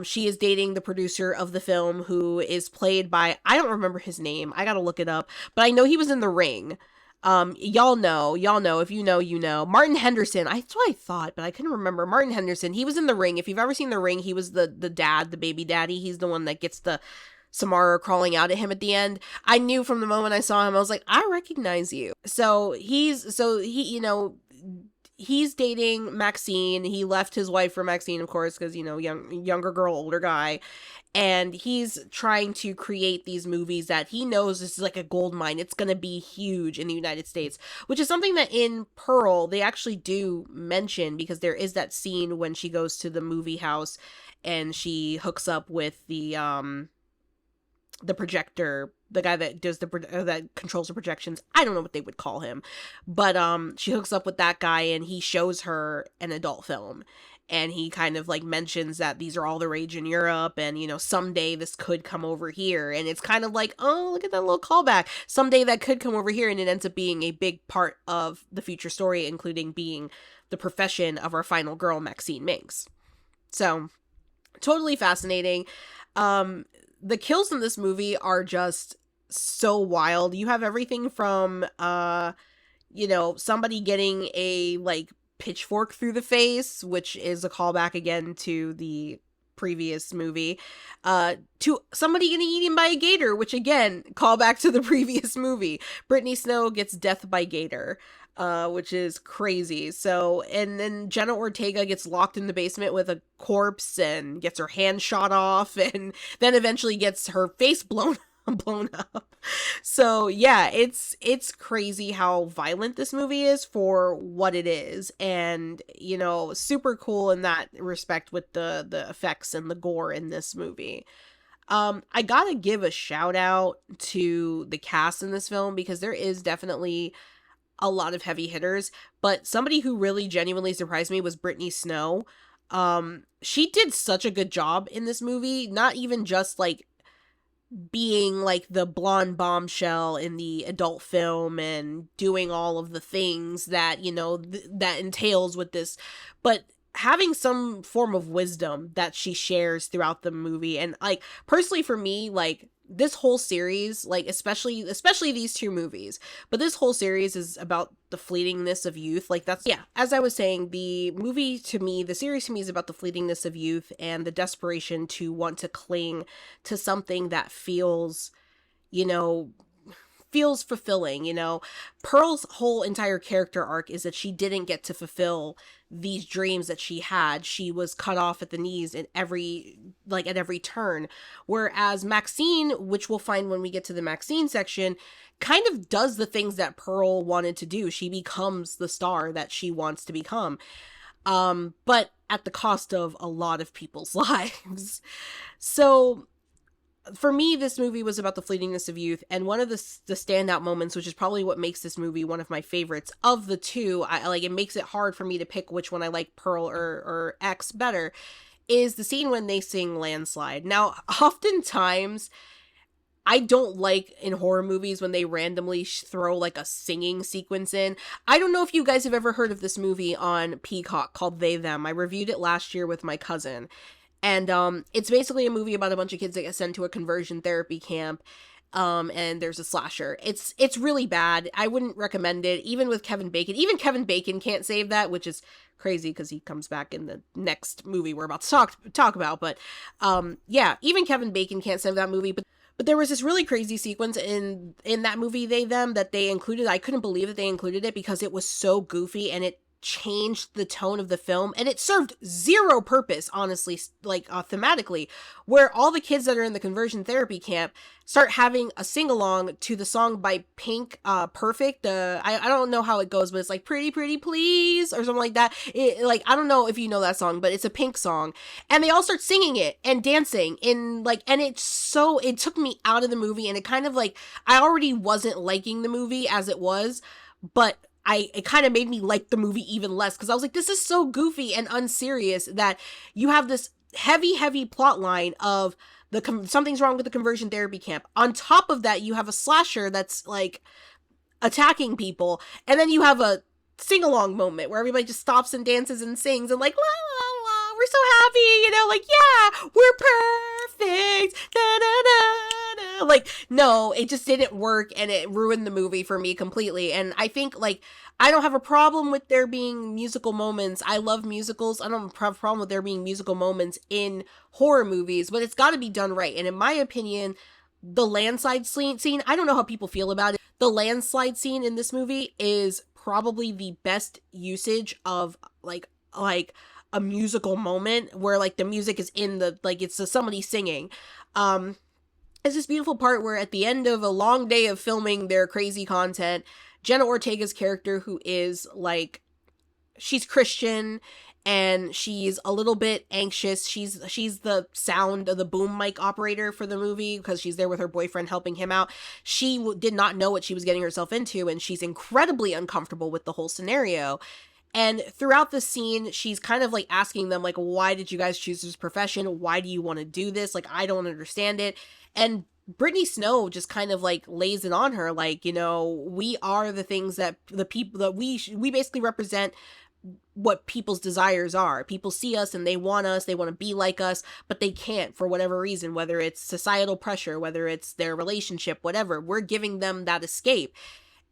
She is dating the producer of the film, who is played by, I don't remember his name, I gotta look it up, but I know he was in The Ring. Y'all know, if you know, you know. Martin Henderson, that's what I thought, but I couldn't remember. Martin Henderson, he was in The Ring. If you've ever seen The Ring, he was the dad, the baby daddy. He's the one that gets the Samara crawling out at him at the end. I knew from the moment I saw him, I was like, I recognize you. So he, you know, he's dating MaXXXine. He left his wife for MaXXXine, of course, because, you know, younger girl, older guy. And he's trying to create these movies that he knows this is like a gold mine. It's going to be huge in the United States, which is something that in Pearl, they actually do mention, because there is that scene when she goes to the movie house and she hooks up with the projector, the guy that does that controls the projections. I don't know what they would call him, but she hooks up with that guy and he shows her an adult film. And he kind of like mentions that these are all the rage in Europe, and, you know, someday this could come over here. And it's kind of like, oh, look at that little callback. Someday that could come over here. And it ends up being a big part of the future story, including being the profession of our final girl, MaXXXine Minx. So totally fascinating. The kills in this movie are just so wild. You have everything from, you know, somebody getting a like pitchfork through the face, which is a callback again to the previous movie, to somebody getting eaten by a gator, which again, callback to the previous movie. Brittany Snow gets death by gator, which is crazy. So, and then Jenna Ortega gets locked in the basement with a corpse and gets her hand shot off, and then eventually gets her face blown up. So yeah, it's crazy how violent this movie is for what it is, and, you know, super cool in that respect with the effects and the gore in this movie. I gotta give a shout out to the cast in this film, because there is definitely a lot of heavy hitters, but somebody who really genuinely surprised me was Brittany Snow. She did such a good job in this movie, not even just like being like the blonde bombshell in the adult film and doing all of the things that, you know, that entails with this, but having some form of wisdom that she shares throughout the movie. And like, personally for me, like, this whole series, like, especially these two movies, but this whole series is about the fleetingness of youth. Like, that's, yeah, as I was saying, the series to me is about the fleetingness of youth and the desperation to want to cling to something that feels, you know, feels fulfilling. You know, Pearl's whole entire character arc is that she didn't get to fulfill these dreams that she had. She was cut off at the knees at every turn. Whereas MaXXXine, which we'll find when we get to the MaXXXine section, kind of does the things that Pearl wanted to do. She becomes the star that she wants to become. But at the cost of a lot of people's lives. So for me, this movie was about the fleetingness of youth, and one of the standout moments, which is probably what makes this movie one of my favorites of the two, I like, it makes it hard for me to pick which one I like, Pearl or X better, is the scene when they sing Landslide. Now, oftentimes, I don't like in horror movies when they randomly throw like a singing sequence in. I don't know if you guys have ever heard of this movie on Peacock called They Them. I reviewed it last year with my cousin. And it's basically a movie about a bunch of kids that get sent to a conversion therapy camp. And there's a slasher. It's really bad. I wouldn't recommend it, even with Kevin Bacon. Even Kevin Bacon can't save that, which is crazy because he comes back in the next movie we're about to talk about. But yeah, even Kevin Bacon can't save that movie. But there was this really crazy sequence in that movie, They Them, that they included. I couldn't believe that they included it because it was so goofy and it changed the tone of the film, and it served zero purpose, honestly, like thematically, where all the kids that are in the conversion therapy camp start having a sing-along to the song by Pink, Perfect. I don't know how it goes, but it's like Pretty Pretty Please or something like that. Like, I don't know if you know that song, but it's a Pink song, and they all start singing it and dancing in like, and it took me out of the movie, and it kind of like, I already wasn't liking the movie as it was, but it kind of made me like the movie even less, because I was like, this is so goofy and unserious that you have this heavy plot line of something's wrong with the conversion therapy camp. On top of that, you have a slasher that's like attacking people, and then you have a sing-along moment where everybody just stops and dances and sings and like, la la la, we're so happy, like, yeah, we're perfect, da da da. Like, no, it just didn't work, and it ruined the movie for me completely. And I think, like, I don't have a problem with there being musical moments. I love musicals. I don't have a problem with there being musical moments in horror movies, but it's got to be done right. And in my opinion, the landslide scene, I don't know how people feel about it. The landslide scene in this movie is probably the best usage of like a musical moment where like the music is in the, like, it's somebody singing. It's this beautiful part where at the end of a long day of filming their crazy content, Jenna Ortega's character, who is like, she's Christian and she's a little bit anxious. She's the sound of the boom mic operator for the movie because she's there with her boyfriend helping him out. She did not know what she was getting herself into, and she's incredibly uncomfortable with the whole scenario. And throughout the scene, she's kind of like asking them, like, why did you guys choose this profession? Why do you want to do this? Like, I don't understand it. And Brittany Snow just kind of like lays it on her, like, we are the things that the people that we basically represent what people's desires are. People see us and they want to be like us, but they can't for whatever reason, whether it's societal pressure, whether it's their relationship, whatever. We're giving them that escape.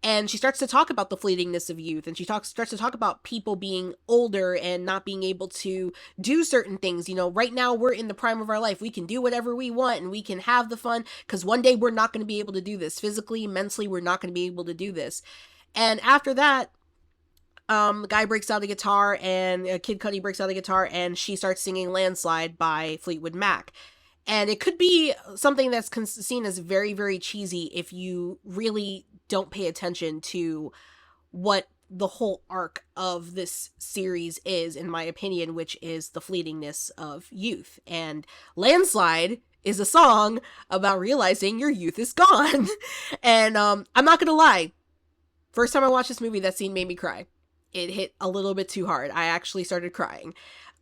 And she starts to talk about the fleetingness of youth, and she starts to talk about people being older and not being able to do certain things. Right now we're in the prime of our life. We can do whatever we want and we can have the fun, because one day we're not going to be able to do this. Physically, mentally, we're not going to be able to do this. And after that, the guy breaks out a guitar, and Kid Cudi breaks out a guitar, and she starts singing Landslide by Fleetwood Mac. And it could be something that's seen as very, very cheesy if you really don't pay attention to what the whole arc of this series is, in my opinion, which is the fleetingness of youth. And Landslide is a song about realizing your youth is gone. And I'm not gonna lie, first time I watched this movie, that scene made me cry. It hit a little bit too hard. I actually started crying.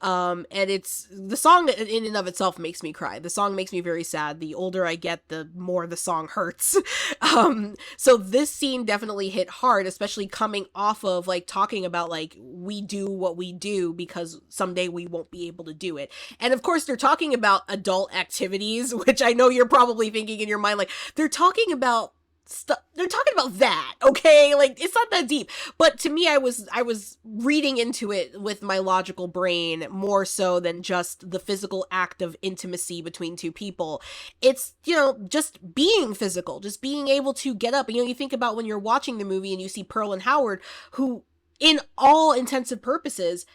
And it's the song in and of itself makes me cry. The song makes me very sad. The older I get, the more the song hurts. So this scene definitely hit hard, especially coming off of like talking about like, we do what we do because someday we won't be able to do it. And of course they're talking about adult activities, which I know you're probably thinking in your mind, like, they're talking about they're talking about that, okay? Like, it's not that deep. But to me, I was reading into it with my logical brain more so than just the physical act of intimacy between two people. It's, just being physical, just being able to get up. You think about when you're watching the movie and you see Pearl and Howard, who, in all intensive purposes,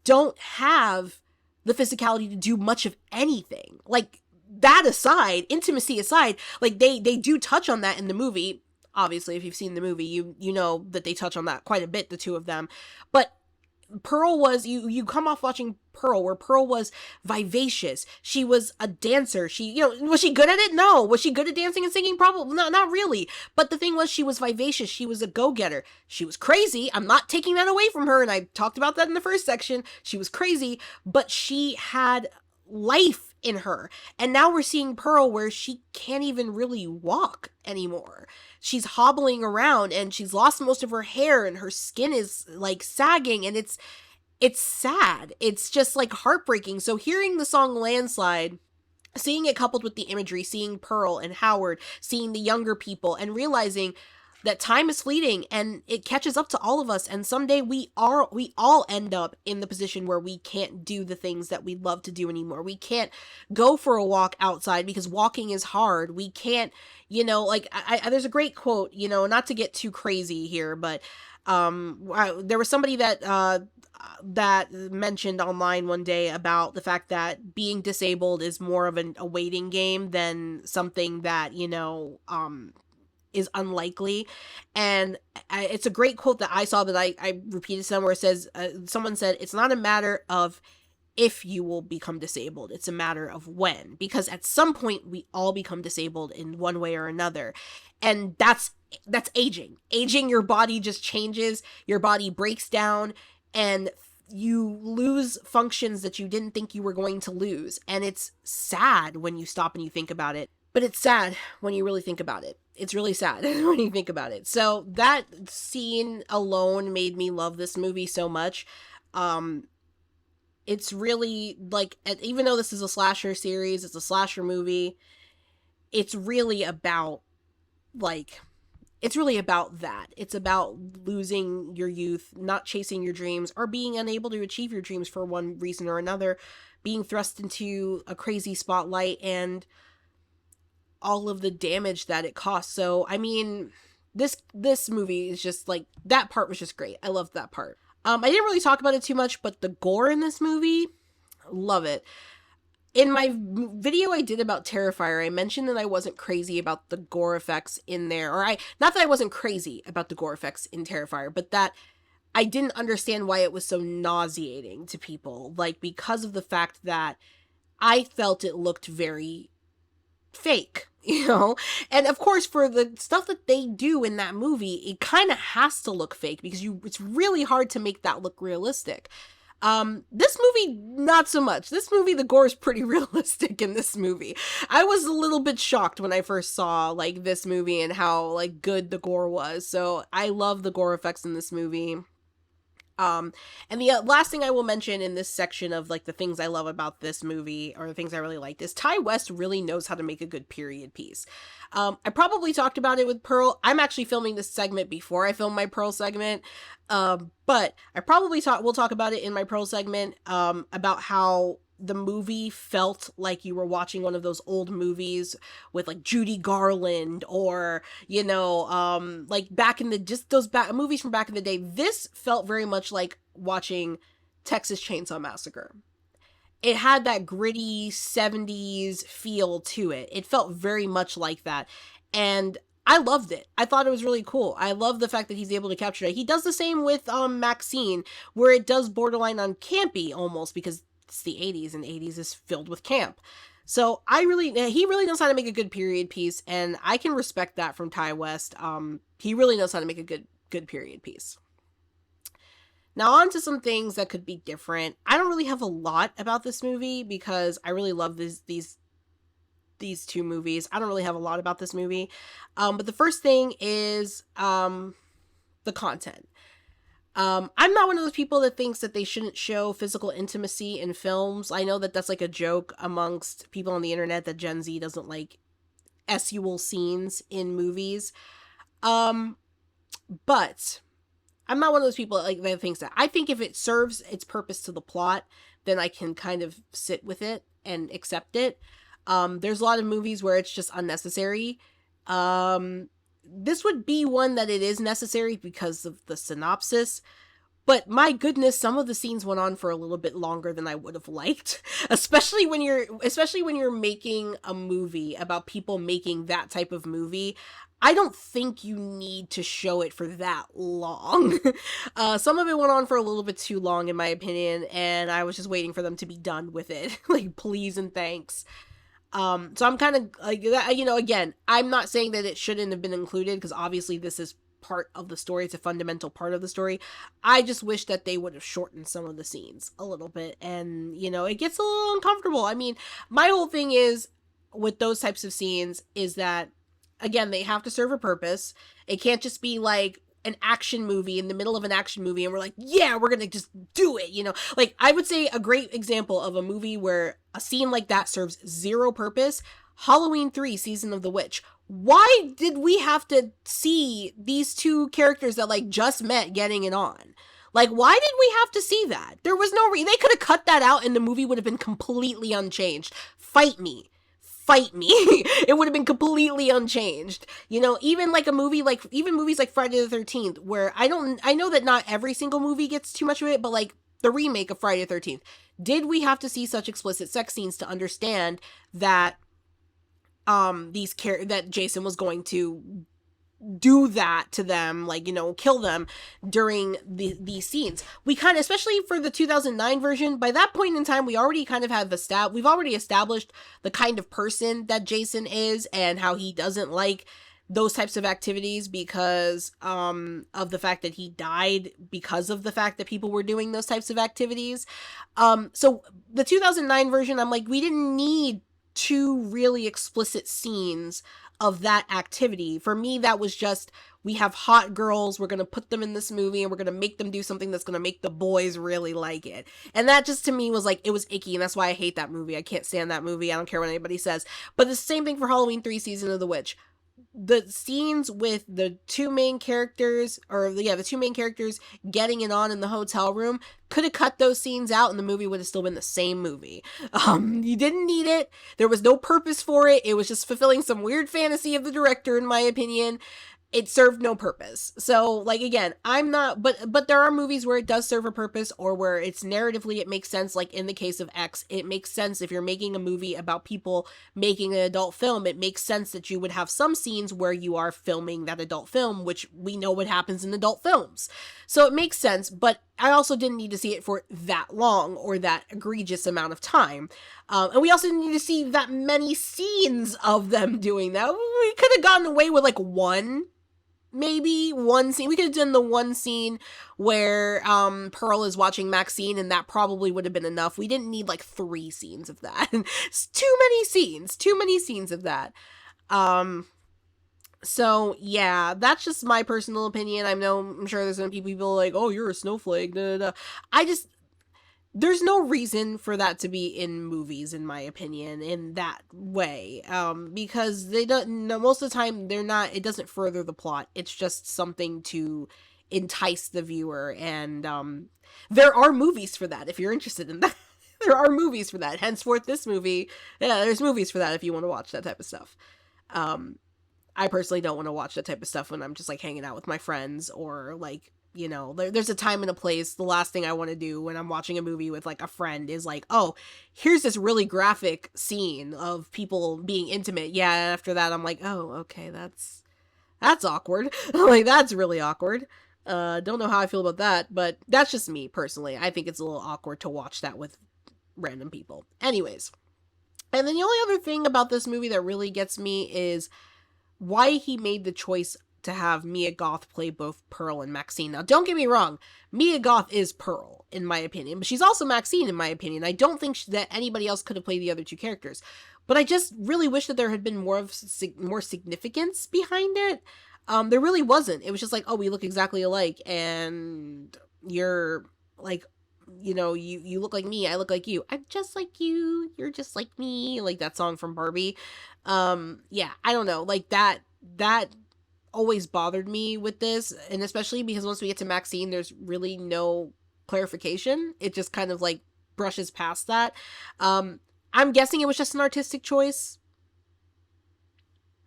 don't have the physicality to do much of anything. Like, that aside, intimacy aside, like they do touch on that in the movie. Obviously, if you've seen the movie, you know that they touch on that quite a bit, the two of them. But Pearl was, you come off watching Pearl, where Pearl was vivacious. She was a dancer. She, was she good at it? No. Was she good at dancing and singing? Probably not really. But the thing was, she was vivacious. She was a go-getter. She was crazy. I'm not taking that away from her, and I talked about that in the first section. She was crazy, but she had life in her. And now we're seeing Pearl where she can't even really walk anymore. She's hobbling around, and she's lost most of her hair, and her skin is like sagging, and it's sad. It's just like heartbreaking. So hearing the song Landslide, seeing it coupled with the imagery, seeing Pearl and Howard, seeing the younger people, and realizing that time is fleeting and it catches up to all of us, and someday we all end up in the position where we can't do the things that we love to do anymore. We can't go for a walk outside because walking is hard. We can't, there's a great quote, not to get too crazy here, but there was somebody that mentioned online one day about the fact that being disabled is more of a waiting game than something that, is unlikely. And it's a great quote that I saw that I repeated somewhere. It says, someone said, it's not a matter of if you will become disabled, it's a matter of when, because at some point we all become disabled in one way or another. And that's aging. Your body just changes, your body breaks down, and you lose functions that you didn't think you were going to lose. And it's sad when you stop and you think about it. But it's sad when you really think about it. It's really sad when you think about it. So that scene alone made me love this movie so much. It's really, like, even though this is a slasher series, it's a slasher movie, it's really about, it's really about that. It's about losing your youth, not chasing your dreams, or being unable to achieve your dreams for one reason or another, being thrust into a crazy spotlight, and all of the damage that it costs. So, I mean, this movie is just, that part was just great. I loved that part. I didn't really talk about it too much, but the gore in this movie, love it. In my video I did about Terrifier, I mentioned that I wasn't crazy about the gore effects in there, not that I wasn't crazy about the gore effects in Terrifier, but that I didn't understand why it was so nauseating to people, because of the fact that I felt it looked very fake, and of course for the stuff that they do in that movie, it kind of has to look fake because it's really hard to make that look realistic. This movie, not so much. This movie, the gore is pretty realistic in this movie. I was a little bit shocked when I first saw this movie and how good the gore was. So I love the gore effects in this movie. And the last thing I will mention in this section of the things I love about this movie, or the things I really liked, is Ty West really knows how to make a good period piece. I probably talked about it with Pearl. I'm actually filming this segment before I film my Pearl segment. But I probably will talk about it in my Pearl segment, about how the movie felt like you were watching one of those old movies with Judy Garland, or back in the those movies from back in the day. This felt very much like watching Texas Chainsaw Massacre. It had that gritty 70s feel to it. It felt very much like that, and I loved it. I thought it was really cool. I love the fact that he's able to capture it. He does the same with MaXXXine, where it does borderline on campy almost, because it's the 80s, and 80s is filled with camp. So he really knows how to make a good period piece, and I can respect that from Ty West. He really knows how to make a good period piece. Now on to some things that could be different. I don't really have a lot about this movie because I really love these two movies. I don't really have a lot about this movie. But the first thing is the content. I'm not one of those people that thinks that they shouldn't show physical intimacy in films. I know that that's a joke amongst people on the internet that Gen Z doesn't like sexual scenes in movies. But I'm not one of those people that thinks that. I think if it serves its purpose to the plot, then I can kind of sit with it and accept it. There's a lot of movies where it's just unnecessary. This would be one that it is necessary because of the synopsis, but my goodness, some of the scenes went on for a little bit longer than I would have liked, especially when you're making a movie about people making that type of movie. I don't think you need to show it for that long. Some of it went on for a little bit too long, in my opinion, and I was just waiting for them to be done with it. Like, please and thanks. So I'm kind of like, you know, again, I'm not saying that it shouldn't have been included, because obviously this is part of the story. It's a fundamental part of the story. I just wish that they would have shortened some of the scenes a little bit, and, you know, it gets a little uncomfortable. I mean, my whole thing is with those types of scenes is that, again, they have to serve a purpose. It can't just be like an action movie in the middle of an action movie and we're like, yeah, we're gonna just do it, you know? Like, I would say a great example of a movie where a scene like that serves zero purpose: Halloween 3 Season of the Witch. Why did we have to see these two characters that, like, just met getting it on? Like, why did we have to see that? There was no reason. They could have cut that out and the movie would have been completely unchanged. Fight me. It would have been completely unchanged. You know, even like a movie like, even movies like Friday the 13th, where I know that not every single movie gets too much of it, but like the remake of Friday the 13th, did we have to see such explicit sex scenes to understand that that Jason was going to do that to them, like, you know, kill them during these scenes? We kind of, especially for the 2009 version, by that point in time, we already kind of have we've already established the kind of person that Jason is and how he doesn't like those types of activities because of the fact that he died because of the fact that people were doing those types of activities. So the 2009 version, I'm like, we didn't need two really explicit scenes of that activity. For me, that was just, we have hot girls, we're gonna put them in this movie and we're gonna make them do something that's gonna make the boys really like it. And that just, to me, was like, it was icky, and that's why I hate that movie. I can't stand that movie. I don't care what anybody says. But the same thing for Halloween 3 Season of the Witch. The scenes with the two main characters, the two main characters getting it on in the hotel room, could have cut those scenes out and the movie would have still been the same movie. You didn't need it. There was no purpose for it. It was just fulfilling some weird fantasy of the director, in my opinion. It served no purpose. So, like, again, I'm not, but there are movies where it does serve a purpose, or where it's narratively, it makes sense. Like in the case of X, it makes sense if you're making a movie about people making an adult film, it makes sense that you would have some scenes where you are filming that adult film, which we know what happens in adult films. So it makes sense, but I also didn't need to see it for that long or that egregious amount of time. And we also didn't need to see that many scenes of them doing that. We could have gotten away with like maybe one scene. We could have done the one scene where Pearl is watching MaXXXine, and that probably would have been enough. We didn't need like 3 scenes of that. It's too many scenes of that. So yeah, that's just my personal opinion. I'm sure there's gonna be people like, oh, you're a snowflake, da, da, da. There's no reason for that to be in movies, in my opinion, in that way. Because they don't, no, most of the time it doesn't further the plot. It's just something to entice the viewer. And, there are movies for that if you're interested in that. There are movies for that. Henceforth, this movie, yeah, there's movies for that if you want to watch that type of stuff. I personally don't want to watch that type of stuff when I'm just like hanging out with my friends, or like, you know, there's a time and a place. The last thing I want to do when I'm watching a movie with like a friend is like, oh, here's this really graphic scene of people being intimate. Yeah, and after that I'm like, oh, okay, that's awkward. Like, that's really awkward. Don't know how I feel about that, but that's just me personally. I think it's a little awkward to watch that with random people. Anyways, and then the only other thing about this movie that really gets me is why he made the choice to have Mia Goth play both Pearl and MaXXXine. Now, don't get me wrong, Mia Goth is Pearl, in my opinion, but she's also MaXXXine, in my opinion. I don't think that anybody else could have played the other two characters, but I just really wish that there had been more significance behind it. There really wasn't. It was just like, oh, we look exactly alike, and you're like, you know, you look like me, I look like you, I'm just like you, you're just like me, like that song from Barbie. Yeah, I don't know, like that always bothered me with this, and especially because once we get to MaXXXine, there's really no clarification. It just kind of like brushes past that. I'm guessing it was just an artistic choice.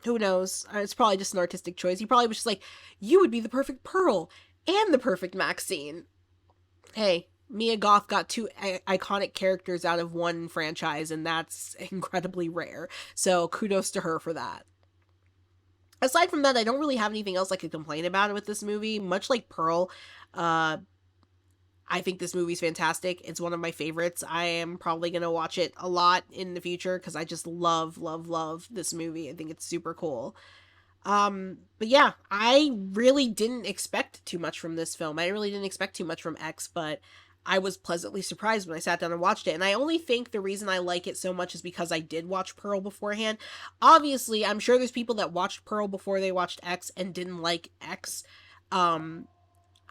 Who knows? It's probably just an artistic choice. He probably was just like, you would be the perfect Pearl and the perfect MaXXXine. Hey, Mia Goth got 2 iconic characters out of one franchise, and that's incredibly rare. So kudos to her for that. Aside from that, I don't really have anything else I could complain about with this movie. Much like Pearl, I think this movie's fantastic. It's one of my favorites. I am probably going to watch it a lot in the future because I just love, love, love this movie. I think it's super cool. But yeah, I really didn't expect too much from this film. I really didn't expect too much from X, but I was pleasantly surprised when I sat down and watched it. And I only think the reason I like it so much is because I did watch Pearl beforehand. Obviously, I'm sure there's people that watched Pearl before they watched X and didn't like X. I'm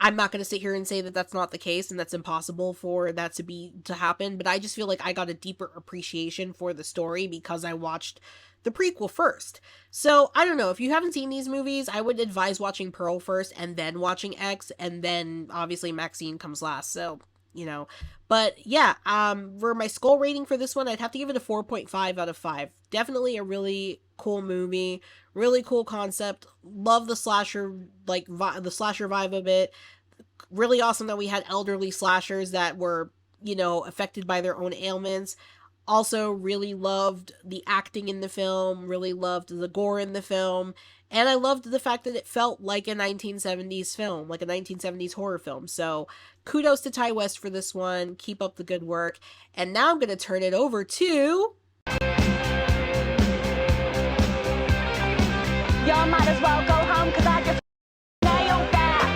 not going to sit here and say that that's not the case and that's impossible for that to happen, but I just feel like I got a deeper appreciation for the story because I watched the prequel first. So, I don't know, if you haven't seen these movies, I would advise watching Pearl first and then watching X, and then obviously MaXXXine comes last. So, you know, but yeah, for my skull rating for this one, I'd have to give it a 4.5 out of 5. Definitely a really cool movie, really cool concept. Love the slasher, like the slasher vibe of it. Really awesome that we had elderly slashers that were, you know, affected by their own ailments. Also really loved the acting in the film, really loved the gore in the film, and I loved the fact that it felt like a 1970s film, like a 1970s horror film. So kudos to Ty West for this one. Keep up the good work. And now I'm going to turn it over to... Y'all might as well go home because I just nailed that.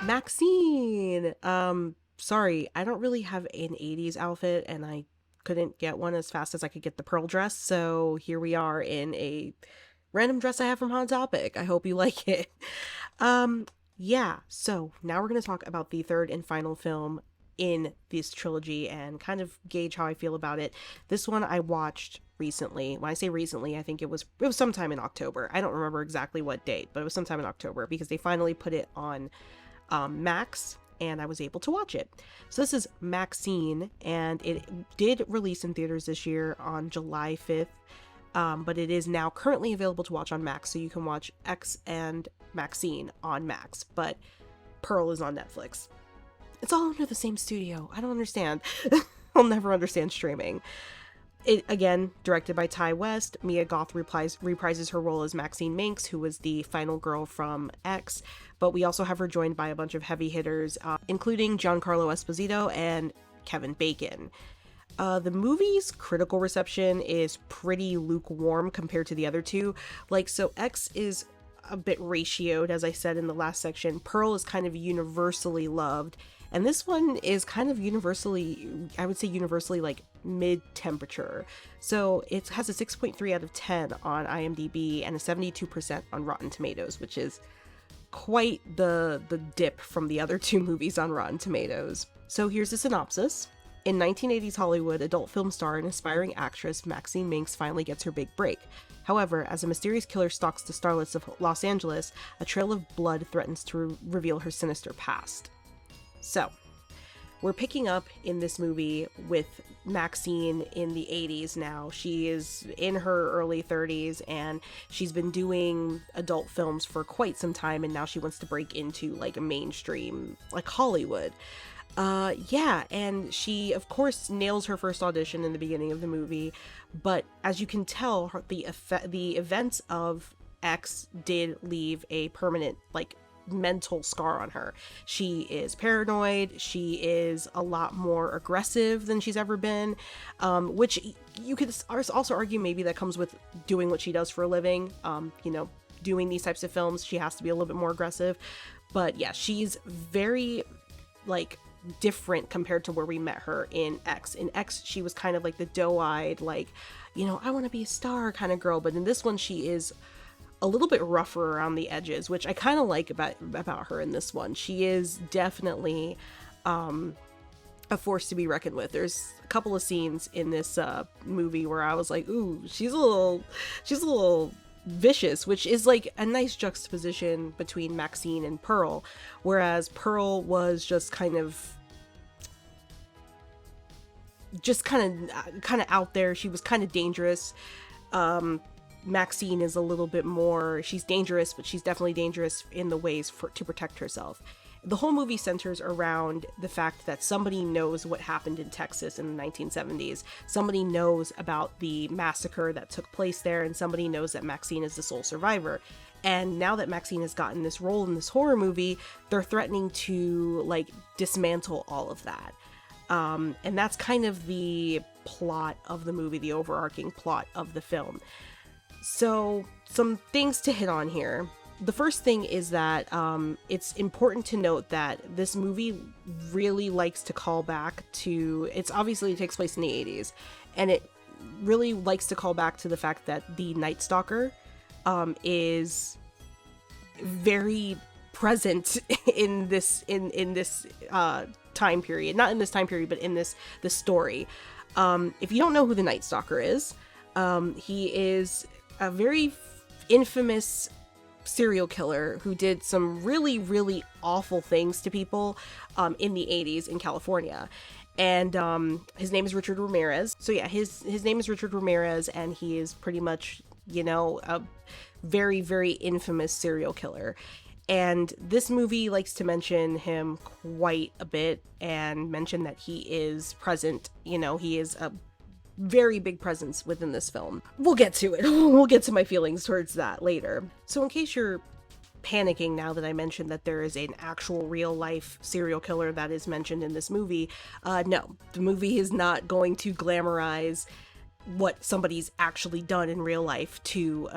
MaXXXine. Sorry, I don't really have an 80s outfit, and I couldn't get one as fast as I could get the pearl dress, so here we are in a random dress I have from Hot Topic. I hope you like it. Yeah, so now we're going to talk about the third and final film in this trilogy and kind of gauge how I feel about it. This one I watched recently. When I say recently, I think it was sometime in October. I don't remember exactly what date, but it was sometime in October because they finally put it on Max, and I was able to watch it. So this is MaXXXine, and it did release in theaters this year on July 5th, but it is now currently available to watch on Max, so you can watch X and MaXXXine on Max, but Pearl is on Netflix. It's all under the same studio. I don't understand. I'll never understand streaming. It, again, directed by Ty West. Mia Goth reprises her role as Maxine Minx, who was the final girl from X, but we also have her joined by a bunch of heavy hitters, including Giancarlo Esposito and Kevin Bacon. The movie's critical reception is pretty lukewarm compared to the other two. Like, so X is a bit ratioed, as I said in the last section. Pearl is kind of universally loved, and this one is kind of universally, I would say universally, like, mid-temperature. So it has a 6.3 out of 10 on IMDb and a 72% on Rotten Tomatoes, which is quite the dip from the other two movies on Rotten Tomatoes. So here's a synopsis. In 1980s Hollywood, adult film star and aspiring actress Maxine Minx finally gets her big break. However, as a mysterious killer stalks the starlets of Los Angeles, a trail of blood threatens to reveal her sinister past. So, we're picking up in this movie with Maxine in the 80s now. She is in her early 30s, and she's been doing adult films for quite some time, and now she wants to break into, like, a mainstream, like, Hollywood. Yeah, and she, of course, nails her first audition in the beginning of the movie, but as you can tell, the events of X did leave a permanent, like, mental scar on her. She is paranoid. She is a lot more aggressive than she's ever been, which you could also argue maybe that comes with doing what she does for a living. You know, doing these types of films, she has to be a little bit more aggressive. But yeah, she's very, like, different compared to where we met her in X. In X, she was kind of like the doe-eyed, like, you know, I want to be a star kind of girl. But in this one, she is a little bit rougher around the edges, which I kind of like about her in this one. She is definitely a force to be reckoned with. There's a couple of scenes in this movie where I was like, ooh, she's a little vicious, which is like a nice juxtaposition between Maxine and Pearl, whereas Pearl was just kind of out there. She was kind of dangerous. Maxine is a little bit more, she's dangerous, but she's definitely dangerous in the ways to protect herself. The whole movie centers around the fact that somebody knows what happened in Texas in the 1970s. Somebody knows about the massacre that took place there, and somebody knows that MaXXXine is the sole survivor. And now that MaXXXine has gotten this role in this horror movie, they're threatening to like dismantle all of that. And that's kind of the plot of the movie, the overarching plot of the film. So some things to hit on here. The first thing is that it's important to note that this movie really likes to call back to, it takes place in the 80s, and it really likes to call back to the fact that the Night Stalker is very present in this time period. Not in this time period, but in this story. If you don't know who the Night Stalker is, he is a very infamous serial killer who did some really, really awful things to people in the 80s in California. And his name is Richard Ramirez. So yeah, his name is Richard Ramirez, and he is pretty much, a very, very infamous serial killer. And this movie likes to mention him quite a bit and mention that he is present. He is a very big presence within this film. We'll get to it. We'll get to my feelings towards that later. So in case you're panicking now that I mentioned that there is an actual real life serial killer that is mentioned in this movie, no, the movie is not going to glamorize what somebody's actually done in real life to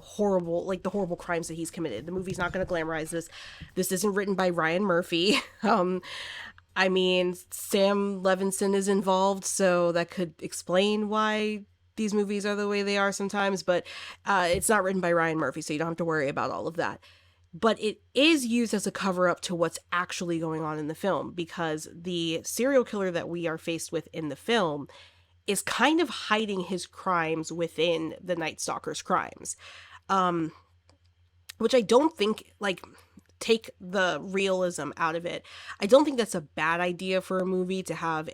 horrible, like the horrible crimes that he's committed. The movie's not going to glamorize this. This isn't written by Ryan Murphy. I mean, Sam Levinson is involved, so that could explain why these movies are the way they are sometimes, but it's not written by Ryan Murphy, so you don't have to worry about all of that. But it is used as a cover-up to what's actually going on in the film, because the serial killer that we are faced with in the film is kind of hiding his crimes within the Night Stalker's crimes. Which I don't think, take the realism out of it. I don't think that's a bad idea for a movie to have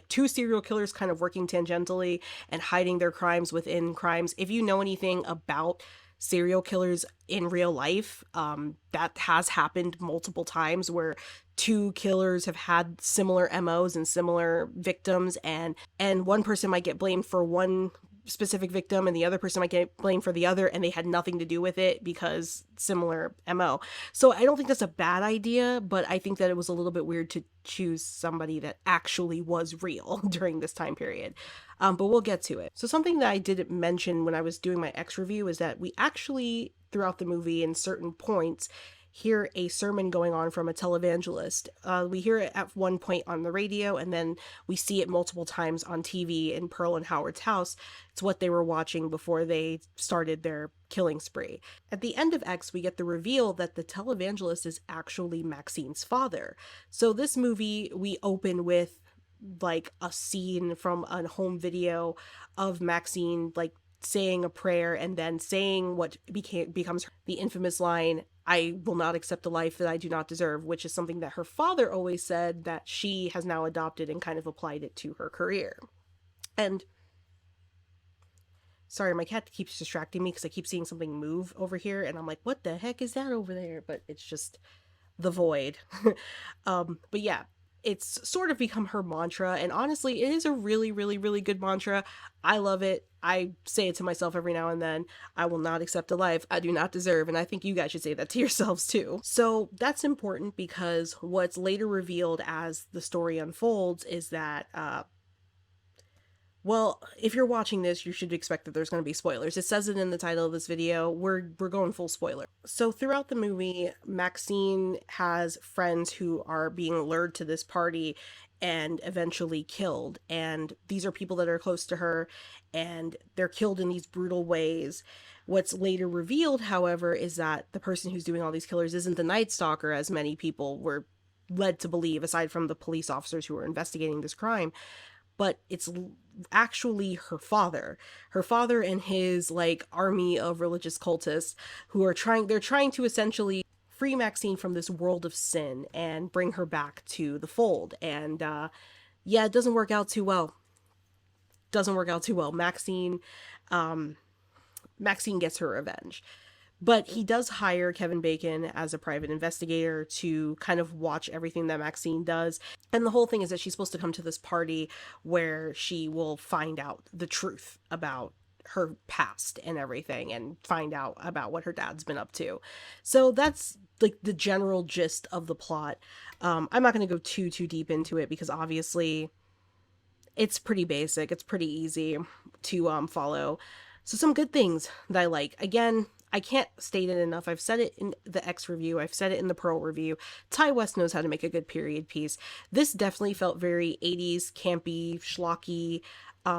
two serial killers kind of working tangentially and hiding their crimes within crimes. If you know anything about serial killers in real life, that has happened multiple times where two killers have had similar MOs and similar victims, and one person might get blamed for one specific victim and the other person might get blamed for the other, and they had nothing to do with it because similar MO. So I don't think that's a bad idea, but I think that it was a little bit weird to choose somebody that actually was real during this time period. But we'll get to it. So something that I didn't mention when I was doing my X review is that we actually, throughout the movie, in certain points, hear a sermon going on from a televangelist. We hear it at one point on the radio, and then we see it multiple times on TV in Pearl and Howard's house. It's what they were watching before they started their killing spree. At the end of X, we get the reveal that the televangelist is actually MaXXXine's father. So this movie, we open with a scene from a home video of MaXXXine saying a prayer and then saying what becomes the infamous line, "I will not accept a life that I do not deserve," which is something that her father always said that she has now adopted and kind of applied it to her career. And sorry, my cat keeps distracting me because I keep seeing something move over here and I'm like, what the heck is that over there? But it's just the void. But yeah, it's sort of become her mantra, and honestly, it is a really, really, really good mantra. I love it. I say it to myself every now and then. I will not accept a life I do not deserve, and I think you guys should say that to yourselves too. So that's important because what's later revealed as the story unfolds is that well, if you're watching this, you should expect that there's going to be spoilers. It says it in the title of this video. We're going full spoiler. So throughout the movie, MaXXXine has friends who are being lured to this party and eventually killed. And these are people that are close to her, and they're killed in these brutal ways. What's later revealed, however, is that the person who's doing all these killers isn't the Night Stalker, as many people were led to believe, aside from the police officers who were investigating this crime. But it's actually her father and his army of religious cultists who are trying to essentially free MaXXXine from this world of sin and bring her back to the fold. And yeah, it doesn't work out too well. MaXXXine gets her revenge. But he does hire Kevin Bacon as a private investigator to kind of watch everything that MaXXXine does. And the whole thing is that she's supposed to come to this party where she will find out the truth about her past and everything, and find out about what her dad's been up to. So that's like the general gist of the plot. I'm not going to go too deep into it because obviously it's pretty basic. It's pretty easy to follow. So some good things that I like. Again, I can't state it enough. I've said it in the X review. I've said it in the Pearl review. Ty West knows how to make a good period piece. This definitely felt very 80s, campy, schlocky,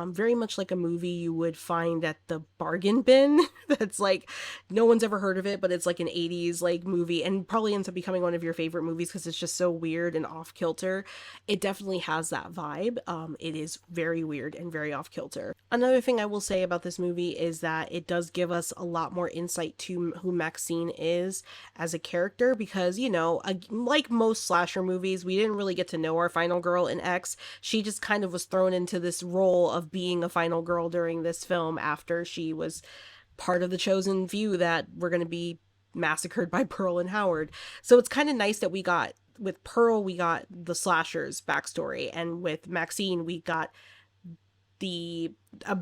very much like a movie you would find at the bargain bin. That's like, no one's ever heard of it, but it's like an 80s like movie, and probably ends up becoming one of your favorite movies because it's just so weird and off kilter. It definitely has that vibe. It is very weird and very off kilter. Another thing I will say about this movie is that it does give us a lot more insight to who MaXXXine is as a character, because, you know, like most slasher movies, we didn't really get to know our final girl in X. She just kind of was thrown into this role of being a final girl during this film after she was part of the chosen few that were going to be massacred by Pearl and Howard. So it's kind of nice that we got, with Pearl, we got the slasher's backstory, and with MaXXXine, we got a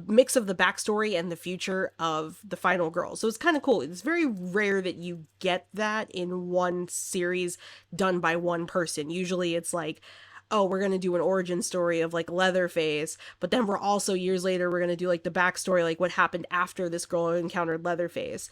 mix of the backstory and the future of the final girl. So it's kind of cool. It's very rare that you get that in one series done by one person. Usually it's like, oh, we're going to do an origin story of like Leatherface, but then we're also years later, we're going to do like the backstory, like what happened after this girl encountered Leatherface.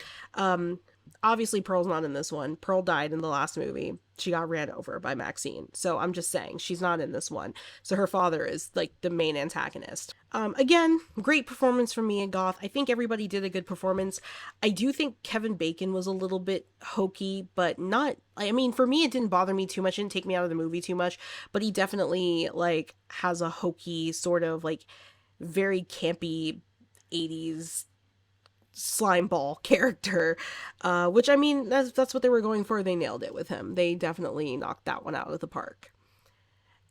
Obviously Pearl's not in this one. Pearl died in the last movie. She got ran over by MaXXXine. So I'm just saying she's not in this one. So her father is like the main antagonist. Again, great performance from Mia Goth. I think everybody did a good performance. I do think Kevin Bacon was a little bit hokey, but not, I mean, for me, it didn't bother me too much. It didn't take me out of the movie too much, but he definitely like has a hokey sort of like very campy 80s slime ball character, which, I mean, that's what they were going for. They nailed it with him. They definitely knocked that one out of the park.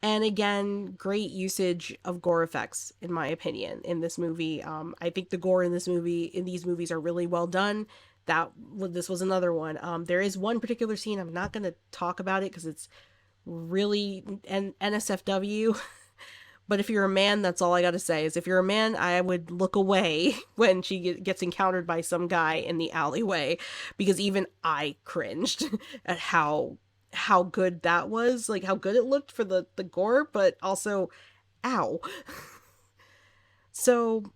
And again, great usage of gore effects, in my opinion, in this movie. I think the gore in these movies are really well done. This was another one. There is one particular scene, I'm not going to talk about it because it's really an NSFW. But if you're a man, that's all I gotta say, is if you're a man, I would look away when she gets encountered by some guy in the alleyway, because even I cringed at how good that was, like how good it looked for the gore, but also, ow. So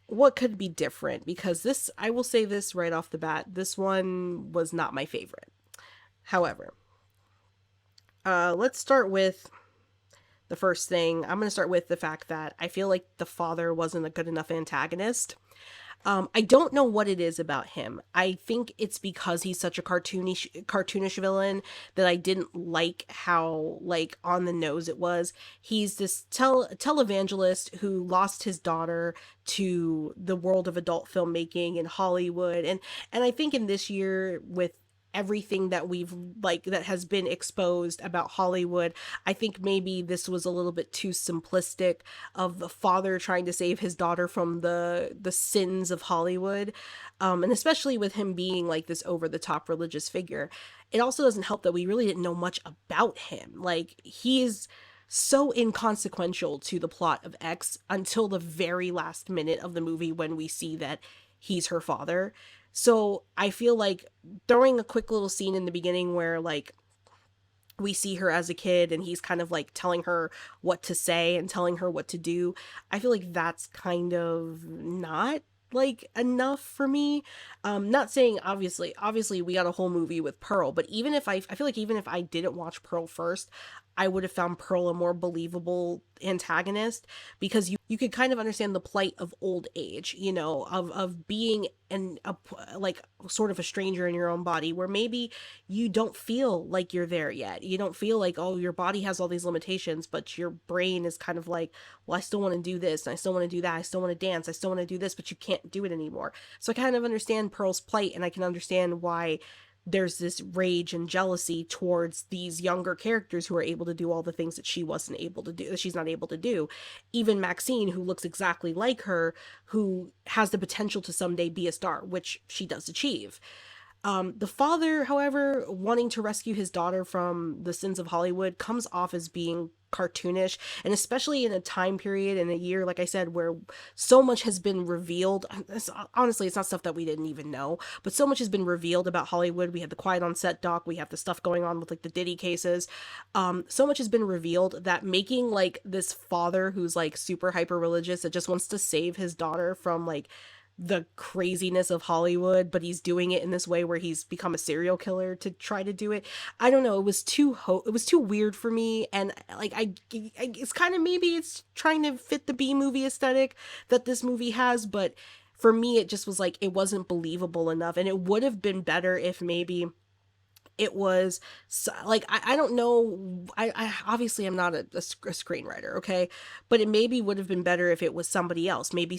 what could be different? Because this, I will say this right off the bat, this one was not my favorite. However, let's start with the first thing. I'm going to start with the fact that I feel like the father wasn't a good enough antagonist. I don't know what it is about him. I think it's because he's such a cartoonish villain that I didn't like how like on the nose it was. He's this televangelist who lost his daughter to the world of adult filmmaking in Hollywood, and I think in this year with everything that we've like that has been exposed about Hollywood, I think maybe this was a little bit too simplistic of the father trying to save his daughter from the sins of Hollywood, and especially with him being like this over the top religious figure. It also doesn't help that we really didn't know much about him. Like, he's so inconsequential to the plot of X until the very last minute of the movie when we see that he's her father. So I feel like throwing a quick little scene in the beginning where like we see her as a kid and he's kind of like telling her what to say and telling her what to do, I feel like that's kind of not like enough for me. Not saying obviously we got a whole movie with Pearl, but even if I feel like even if I didn't watch Pearl first, I would have found Pearl a more believable antagonist, because you could kind of understand the plight of old age, you know, of being like sort of a stranger in your own body, where maybe you don't feel like you're there yet. You don't feel like, oh, your body has all these limitations, but your brain is kind of like, well, I still want to do this, and I still want to do that, I still want to dance, I still want to do this, but you can't do it anymore. So I kind of understand Pearl's plight, and I can understand why there's this rage and jealousy towards these younger characters who are able to do all the things that she wasn't able to do, that she's not able to do. Even MaXXXine, who looks exactly like her, who has the potential to someday be a star, which she does achieve. The father, however, wanting to rescue his daughter from the sins of Hollywood comes off as being cartoonish, and especially in a time period in a year, like I said, where so much has been revealed. Honestly, it's not stuff that we didn't even know, but so much has been revealed about Hollywood. We had the Quiet on Set doc, we have the stuff going on with like the Diddy cases. So much has been revealed that making like this father who's like super hyper religious that just wants to save his daughter from like the craziness of Hollywood, but he's doing it in this way where he's become a serial killer to try to do it. I don't know. It was it was too weird for me, and like it's kind of, maybe it's trying to fit the B movie aesthetic that this movie has, but for me it just was like it wasn't believable enough, and it would have been better if maybe it was like I don't know, I obviously I'm not a screenwriter, okay, but it maybe would have been better if it was somebody else, maybe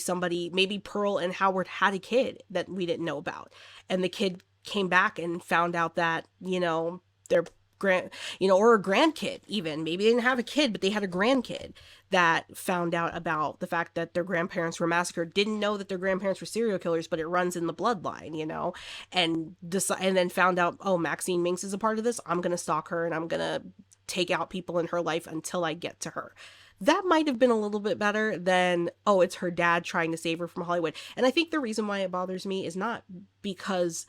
Pearl and Howard had a kid that we didn't know about, and the kid came back and found out that, you know, their grand, you know, or a grandkid, even maybe they didn't have a kid but they had a grandkid that found out about the fact that their grandparents were massacred, didn't know that their grandparents were serial killers, but it runs in the bloodline, you know, and then found out, oh, Maxine Minx is a part of this. I'm gonna stalk her and I'm gonna take out people in her life until I get to her. That might have been a little bit better than, oh, it's her dad trying to save her from Hollywood. And I think the reason why it bothers me is not because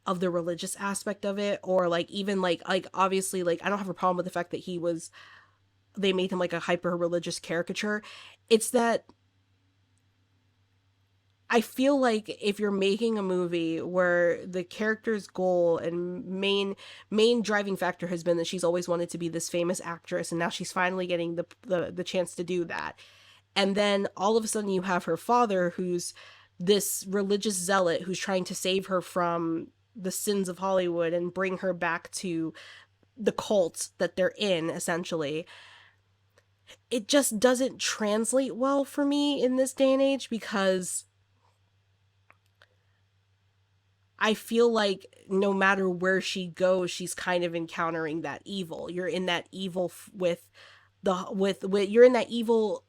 of the religious aspect of it, or like even like obviously, like I don't have a problem with the fact that they made him like a hyper religious caricature. It's that I feel like if you're making a movie where the character's goal and main driving factor has been that she's always wanted to be this famous actress, and now she's finally getting the chance to do that, and then all of a sudden you have her father who's this religious zealot who's trying to save her from the sins of Hollywood and bring her back to the cult that they're in, essentially. It just doesn't translate well for me in this day and age, because I feel like no matter where she goes, she's kind of encountering that evil. You're in that evil with you're in that evil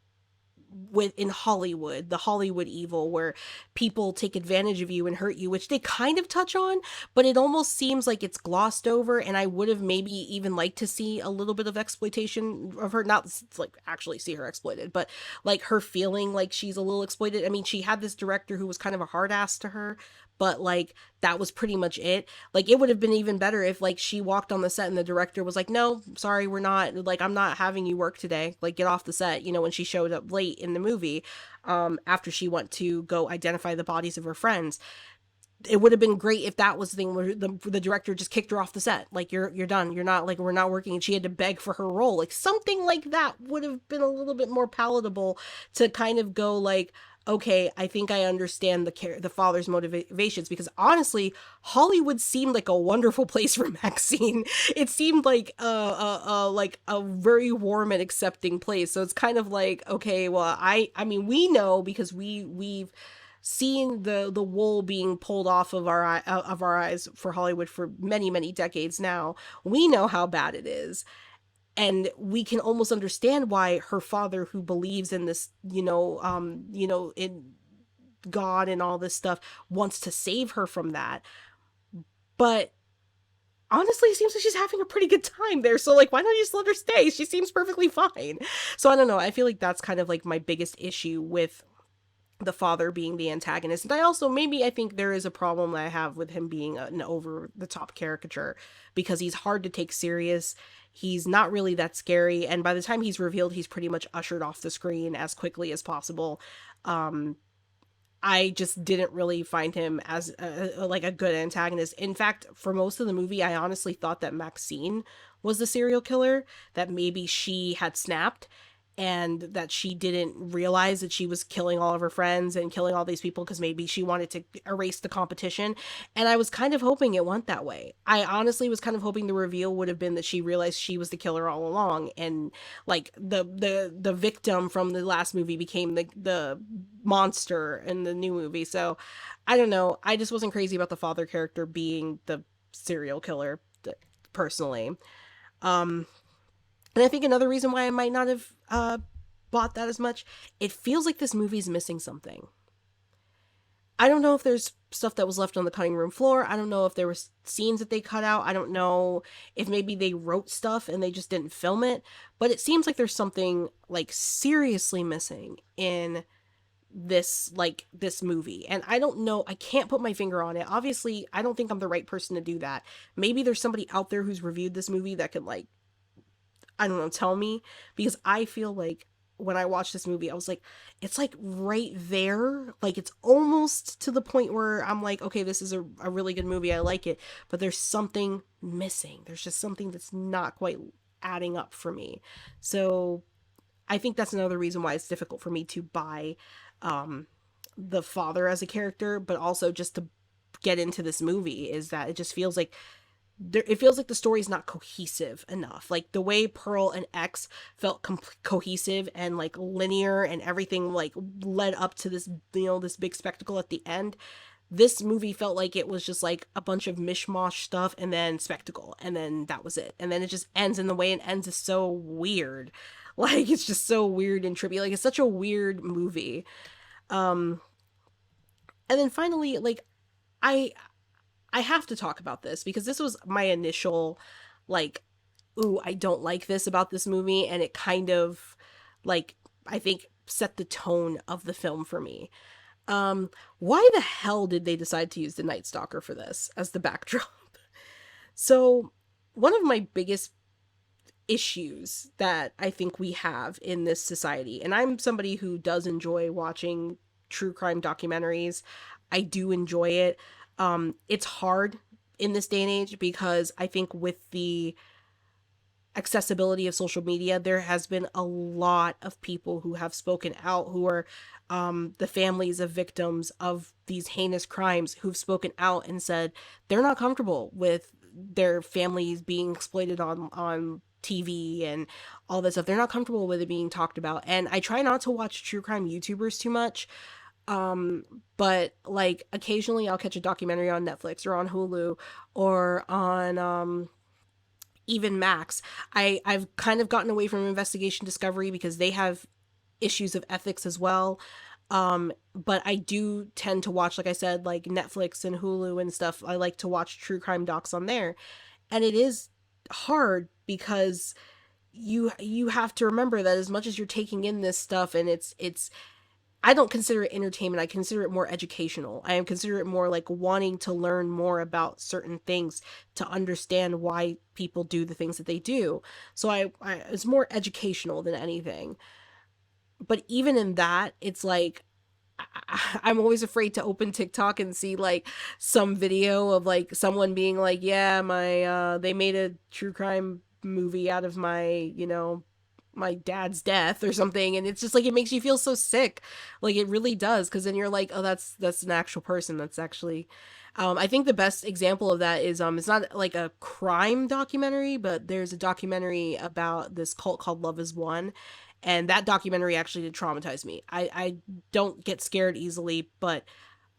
in Hollywood, the Hollywood evil where people take advantage of you and hurt you, which they kind of touch on, but it almost seems like it's glossed over. And I would have maybe even liked to see a little bit of exploitation of her, not like actually see her exploited, but like her feeling like she's a little exploited. I mean, she had this director who was kind of a hard ass to her, but like that was pretty much it. Like it would have been even better if like she walked on the set and the director was like, no, sorry, we're not, like, I'm not having you work today, like get off the set, you know, when she showed up late in the movie, after she went to go identify the bodies of her friends. It would have been great if that was the thing where the director just kicked her off the set, like you're done, you're not, like, we're not working, and she had to beg for her role. Like something like that would have been a little bit more palatable to kind of go like, okay, I think I understand the father's motivations, because honestly, Hollywood seemed like a wonderful place for Maxine. It seemed like a very warm and accepting place. So it's kind of like, okay, well, I mean, we know because we've seen the wool being pulled off of our eyes for Hollywood for many decades now. We know how bad it is, and we can almost understand why her father, who believes in this, in God and all this stuff, wants to save her from that. But honestly, it seems like she's having a pretty good time there, so like, why don't you just let her stay? She seems perfectly fine. So I don't know, I feel like that's kind of like my biggest issue with the father being the antagonist. And I think there is a problem that I have with him being an over the top caricature, because he's hard to take serious. He's not really that scary, and by the time he's revealed, he's pretty much ushered off the screen as quickly as possible. I just didn't really find him as like a good antagonist. In fact, for most of the movie, I honestly thought that Maxine was the serial killer, that maybe she had snapped and that she didn't realize that she was killing all of her friends and killing all these people because maybe she wanted to erase the competition. And I was kind of hoping it went that way. I honestly was kind of hoping the reveal would have been that she realized she was the killer all along, and like the victim from the last movie became the monster in the new movie. So I don't know, I just wasn't crazy about the father character being the serial killer personally. um and I think another reason why I might not have bought that as much, it feels like this movie's missing something. I don't know if there's stuff that was left on the cutting room floor. I don't know if there was scenes that they cut out. I don't know if maybe they wrote stuff and they just didn't film it, but it seems like there's something like seriously missing in this movie. And I don't know, I can't put my finger on it. Obviously, I don't think I'm the right person to do that. Maybe there's somebody out there who's reviewed this movie that could, like, I don't know, tell me, because I feel like when I watched this movie, I was like, it's like right there. Like, it's almost to the point where I'm like, okay, this is a really good movie. I like it. But there's something missing. There's just something that's not quite adding up for me. So I think that's another reason why it's difficult for me to buy um, the father as a character, but also just to get into this movie is that it just feels like it feels like the story's not cohesive enough. Like the way Pearl and X felt cohesive and like linear and everything like led up to this, this big spectacle at the end. This movie felt like it was just like a bunch of mishmash stuff and then spectacle and then that was it. And then it just ends, and the way it ends is so weird. Like it's just so weird and trippy. Like it's such a weird movie. Um and then finally, like I I have to talk about this because this was my initial, like, ooh, I don't like this about this movie, and it kind of, like, I think set the tone of the film for me. Um, why the hell did they decide to use the Night Stalker for this as the backdrop? So, one of my biggest issues that I think we have in this society, and I'm somebody who does enjoy watching true crime documentaries. I do enjoy it. It's hard in this day and age because I think with the accessibility of social media, there has been a lot of people who have spoken out, who are the families of victims of these heinous crimes, who've spoken out and said they're not comfortable with their families being exploited on TV and all this stuff. They're not comfortable with it being talked about. And I try not to watch true crime YouTubers too much. But like occasionally I'll catch a documentary on Netflix or on Hulu or on even Max. I've kind of gotten away from Investigation Discovery because they have issues of ethics as well. But I do tend to watch, like I said, like Netflix and Hulu and stuff. I like to watch true crime docs on there. And it is hard because you have to remember that as much as you're taking in this stuff and it's I don't consider it entertainment. I consider it more educational. I consider it more like wanting to learn more about certain things to understand why people do the things that they do. So it's more educational than anything. But even in that, it's like I'm always afraid to open TikTok and see like some video of like someone being like, yeah, my they made a true crime movie out of my, my dad's death or something, and it's just like it makes you feel so sick. Like it really does, because then you're like, oh, that's an actual person that's actually I think the best example of that is it's not like a crime documentary, but there's a documentary about this cult called Love Is One, and that documentary actually did traumatize me. I don't get scared easily, but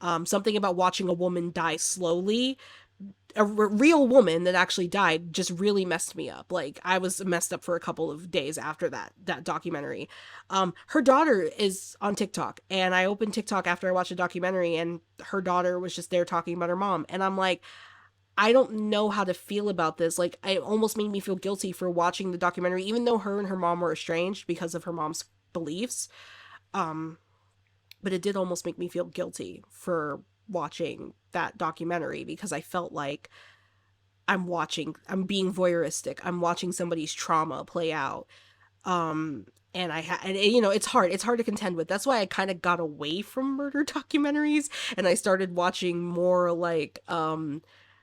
something about watching a woman die slowly, real woman that actually died, just really messed me up. Like I was messed up for a couple of days after that documentary. Her daughter is on TikTok, and I opened TikTok after I watched the documentary, and her daughter was just there talking about her mom, and I'm like, I don't know how to feel about this. Like it almost made me feel guilty for watching the documentary, even though her and her mom were estranged because of her mom's beliefs. Um, but it did almost make me feel guilty for watching that documentary because I felt like I'm being voyeuristic. I'm watching somebody's trauma play out. And it's hard to contend with. That's why I kind of got away from murder documentaries and I started watching more like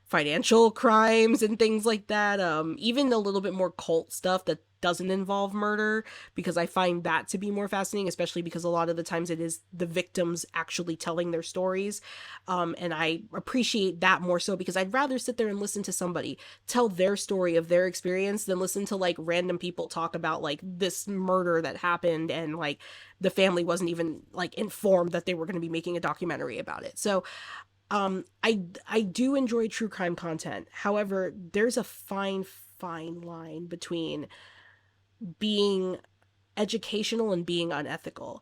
financial crimes and things like that. Even a little bit more cult stuff that doesn't involve murder, because I find that to be more fascinating, especially because a lot of the times it is the victims actually telling their stories. And I appreciate that more so because I'd rather sit there and listen to somebody tell their story of their experience than listen to like random people talk about like this murder that happened and like the family wasn't even like informed that they were going to be making a documentary about it. So I do enjoy true crime content. However, there's a fine line between being educational and being unethical.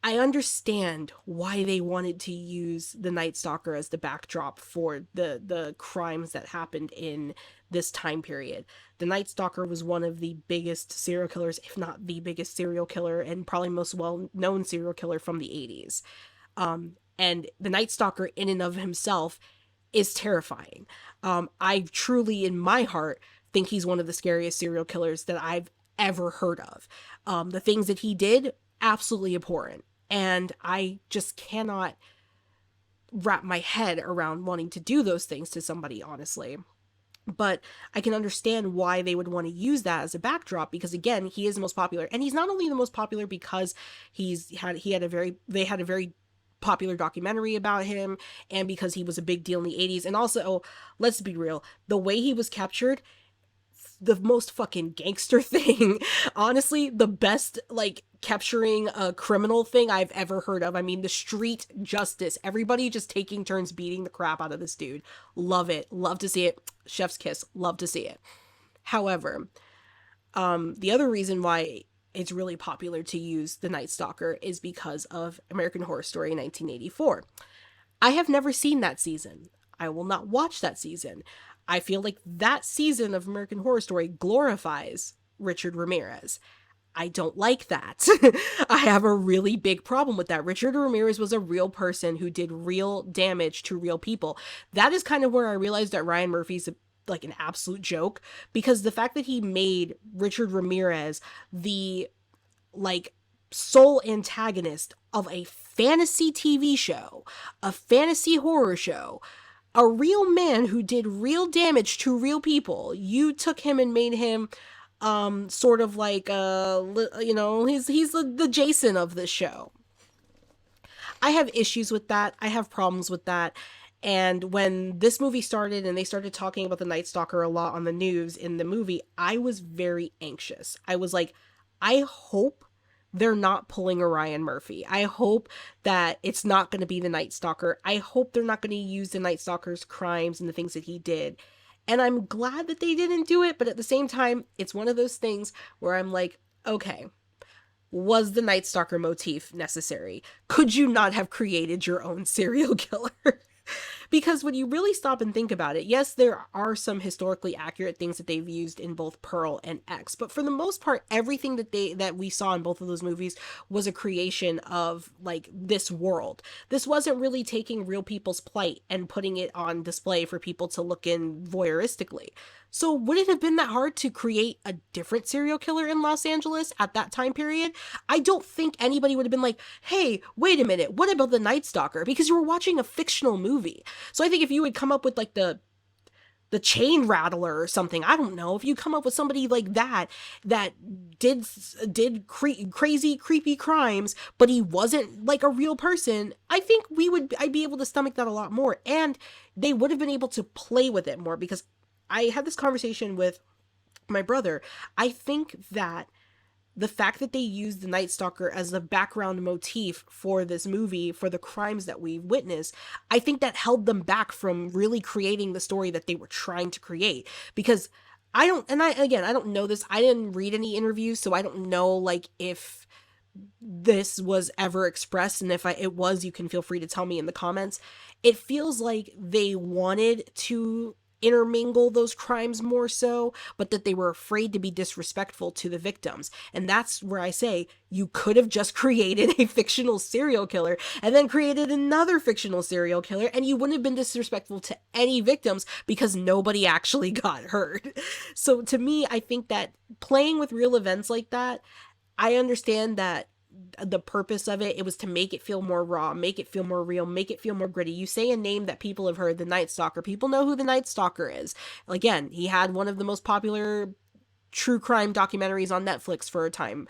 I understand why they wanted to use the Night Stalker as the backdrop for the crimes that happened in this time period. The Night Stalker was one of the biggest serial killers, if not the biggest serial killer, and probably most well known serial killer from the 80s. And the Night Stalker, in and of himself, is terrifying. I truly, in my heart, think he's one of the scariest serial killers that I've ever heard of. The things that he did, absolutely abhorrent. And I just cannot wrap my head around wanting to do those things to somebody, honestly. But I can understand why they would want to use that as a backdrop, because again, he is the most popular. And he's not only the most popular because he had a very popular documentary about him, and because he was a big deal in the 80s. And also, let's be real, the way he was captured, the most fucking gangster thing. Honestly, the best, like, capturing a criminal thing I've ever heard of. I mean, the street justice, everybody just taking turns beating the crap out of this dude. Love it. Love to see it. Chef's kiss. Love to see it. However, the other reason why it's really popular to use the Night Stalker is because of American Horror Story 1984. I have never seen that season. I will not watch that season. I feel like that season of American Horror Story glorifies Richard Ramirez. I don't like that. I have a really big problem with that. Richard Ramirez was a real person who did real damage to real people. That is kind of where I realized that Ryan Murphy's like an absolute joke, because the fact that he made Richard Ramirez the like sole antagonist of a fantasy TV show, a fantasy horror show, a real man who did real damage to real people. You took him and made him sort of like he's the Jason of this show. I have issues with that. I have problems with that. And when this movie started and they started talking about the Night Stalker a lot on the news in the movie, I was very anxious. I was like, I hope they're not pulling a Ryan Murphy. I hope that it's not going to be the Night Stalker. I hope they're not going to use the Night Stalker's crimes and the things that he did. And I'm glad that they didn't do it, but at the same time, it's one of those things where I'm like, okay, was the Night Stalker motif necessary? Could you not have created your own serial killer? Because when you really stop and think about it, yes, there are some historically accurate things that they've used in both Pearl and X, but for the most part, everything that we saw in both of those movies was a creation of like this world. This wasn't really taking real people's plight and putting it on display for people to look in voyeuristically. So would it have been that hard to create a different serial killer in Los Angeles at that time period? I don't think anybody would have been like, hey, wait a minute, what about the Night Stalker? Because you were watching a fictional movie. So I think if you would come up with like the chain rattler or something, I don't know, if you come up with somebody like that did crazy creepy crimes, but he wasn't like a real person, I think I'd be able to stomach that a lot more, and they would have been able to play with it more, because I had this conversation with my brother. I think that the fact that they used the Night Stalker as the background motif for this movie, for the crimes that we witnessed, I think that held them back from really creating the story that they were trying to create. Because I don't know this, I didn't read any interviews, so I don't know like if this was ever expressed, and if it was, you can feel free to tell me in the comments. It feels like they wanted to intermingle those crimes more so, but that they were afraid to be disrespectful to the victims. And that's where I say you could have just created a fictional serial killer and then created another fictional serial killer, and you wouldn't have been disrespectful to any victims because nobody actually got hurt. So to me, I think that playing with real events like that, I understand that the purpose of it was to make it feel more raw, make it feel more real, make it feel more gritty. You say a name that people have heard, the Night Stalker, people know who the Night Stalker is. Again, he had one of the most popular true crime documentaries on Netflix for a time.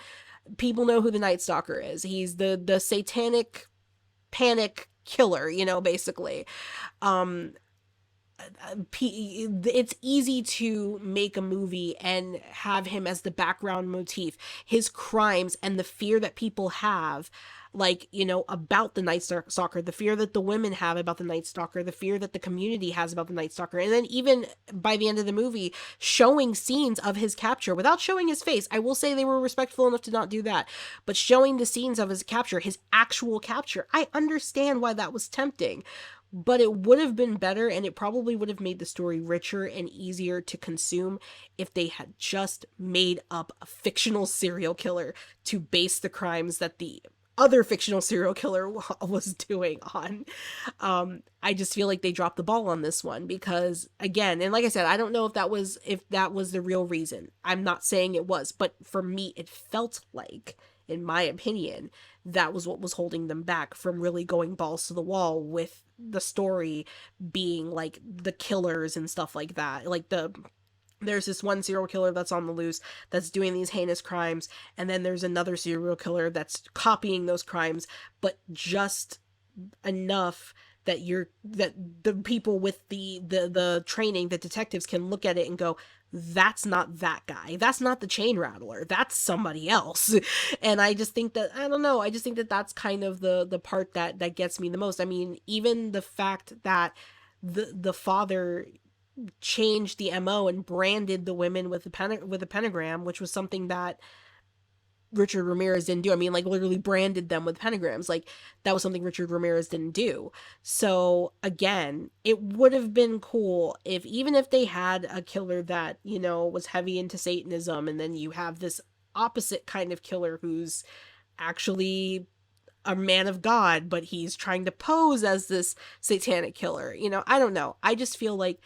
People know who the Night Stalker is. He's the satanic panic killer, basically. it's easy to make a movie and have him as the background motif, his crimes and the fear that people have, like, you know, about the Night Stalker, the fear that the women have about the Night Stalker, the fear that the community has about the Night Stalker. And then even by the end of the movie, showing scenes of his capture without showing his face. I will say they were respectful enough to not do that, but showing the scenes of his capture, his actual capture. I understand why that was tempting, but it would have been better, and it probably would have made the story richer and easier to consume if they had just made up a fictional serial killer to base the crimes that the other fictional serial killer was doing on. I just feel like they dropped the ball on this one because, again, and like I said, I don't know if that was the real reason. I'm not saying it was, but for me, it felt like, in my opinion, that was what was holding them back from really going balls to the wall with the story being like the killers and stuff like that. Like there's this one serial killer that's on the loose that's doing these heinous crimes, and then there's another serial killer that's copying those crimes, but just enough that the people with the training, the detectives, can look at it and go, that's not that guy, that's not the chain rattler, that's somebody else. And I just think that, I don't know, I just think that that's kind of the part that gets me the most. I mean, even the fact that the father changed the MO and branded the women with a pentagram, which was something that Richard Ramirez didn't do. I mean, like, literally branded them with pentagrams. Like, that was something Richard Ramirez didn't do. So, again, it would have been cool if, even if they had a killer that, you know, was heavy into Satanism, and then you have this opposite kind of killer who's actually a man of God, but he's trying to pose as this satanic killer. You know, I don't know. I just feel like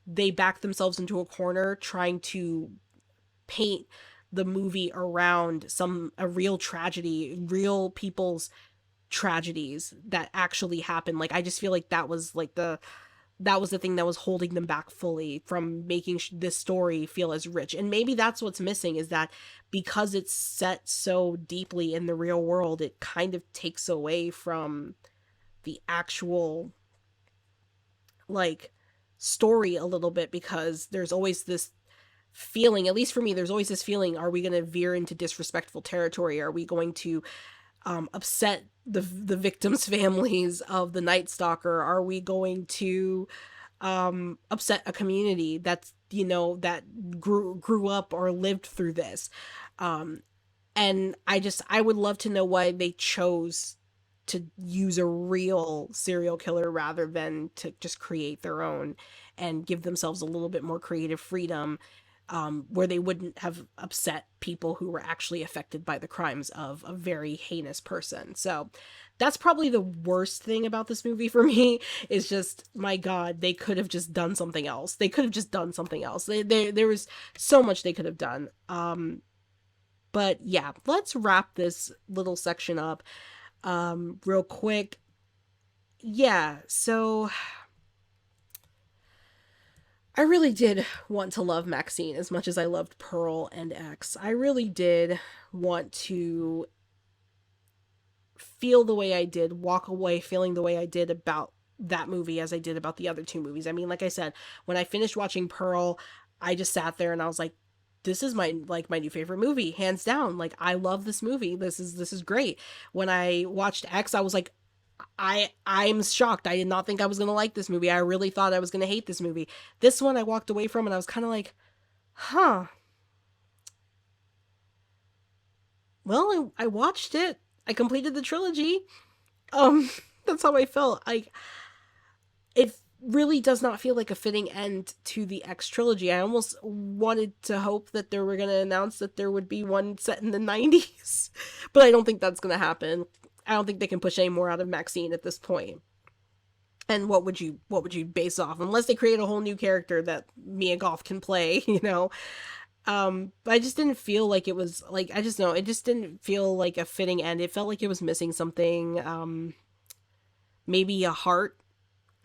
they back themselves into a corner trying to paint the movie around a real tragedy, real people's tragedies that actually happened. Like, I just feel like that was the thing that was holding them back fully from making this story feel as rich. And maybe that's what's missing, is that because it's set so deeply in the real world, it kind of takes away from the actual, like, story a little bit, because there's always this feeling, at least for me, there's always this feeling, are we going to veer into disrespectful territory? Are we going to upset the victims' families of the Night Stalker? Are we going to upset a community that's, you know, that grew up or lived through this? And I would love to know why they chose to use a real serial killer rather than to just create their own and give themselves a little bit more creative freedom, where they wouldn't have upset people who were actually affected by the crimes of a very heinous person. So that's probably the worst thing about this movie for me, is just, my God, they could have just done something else. They could have just done something else. There was so much they could have done. But yeah, let's wrap this little section up real quick. Yeah, so I really did want to love MaXXXine as much as I loved Pearl and X. I really did want to feel the way I did, walk away feeling the way I did about that movie as I did about the other two movies. I mean, like I said, when I finished watching Pearl, I just sat there and I was like, this is my new favorite movie, hands down. Like, I love this movie. This is great. When I watched X, I was like, I'm shocked. I did not think I was going to like this movie. I really thought I was going to hate this movie. This one I walked away from and I was kind of like, huh. Well, I watched it. I completed the trilogy. Um, that's how I felt. It really does not feel like a fitting end to the X trilogy. I almost wanted to hope that they were going to announce that there would be one set in the 90s, but I don't think that's going to happen. I don't think they can push any more out of MaXXXine at this point. And what would you base off, unless they create a whole new character that Mia Goth can play, you know? But I just didn't feel like it was, like, I just know, it just didn't feel like a fitting end. It felt like it was missing something, maybe a heart.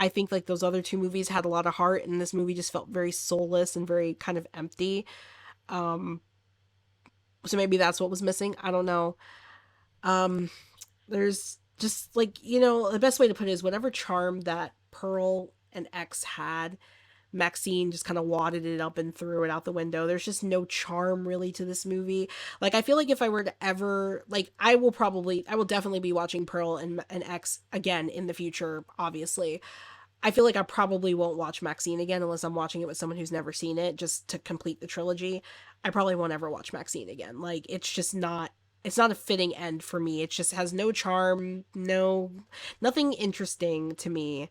I think, like, those other two movies had a lot of heart, and this movie just felt very soulless and very kind of empty. So maybe that's what was missing. I don't know. There's just, like, you know, the best way to put it is whatever charm that Pearl and X had. MaXXXine just kind of wadded it up and threw it out the window. There's just no charm really to this movie. Like, I feel like if I were to ever, like, I will definitely be watching Pearl and X again in the future, obviously. I feel like I probably won't watch MaXXXine again unless I'm watching it with someone who's never seen it just to complete the trilogy. I probably won't ever watch MaXXXine again. Like, it's not a fitting end for me. It just has no charm, nothing interesting to me.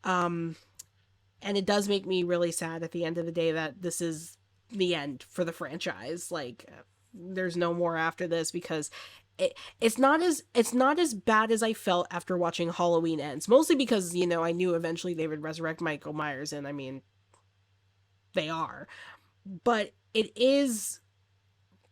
Um, and it does make me really sad at the end of the day that this is the end for the franchise. Like, there's no more after this, because it's not as bad as I felt after watching Halloween Ends, mostly because, you know, I knew eventually they would resurrect Michael Myers, and I mean, they are, but it is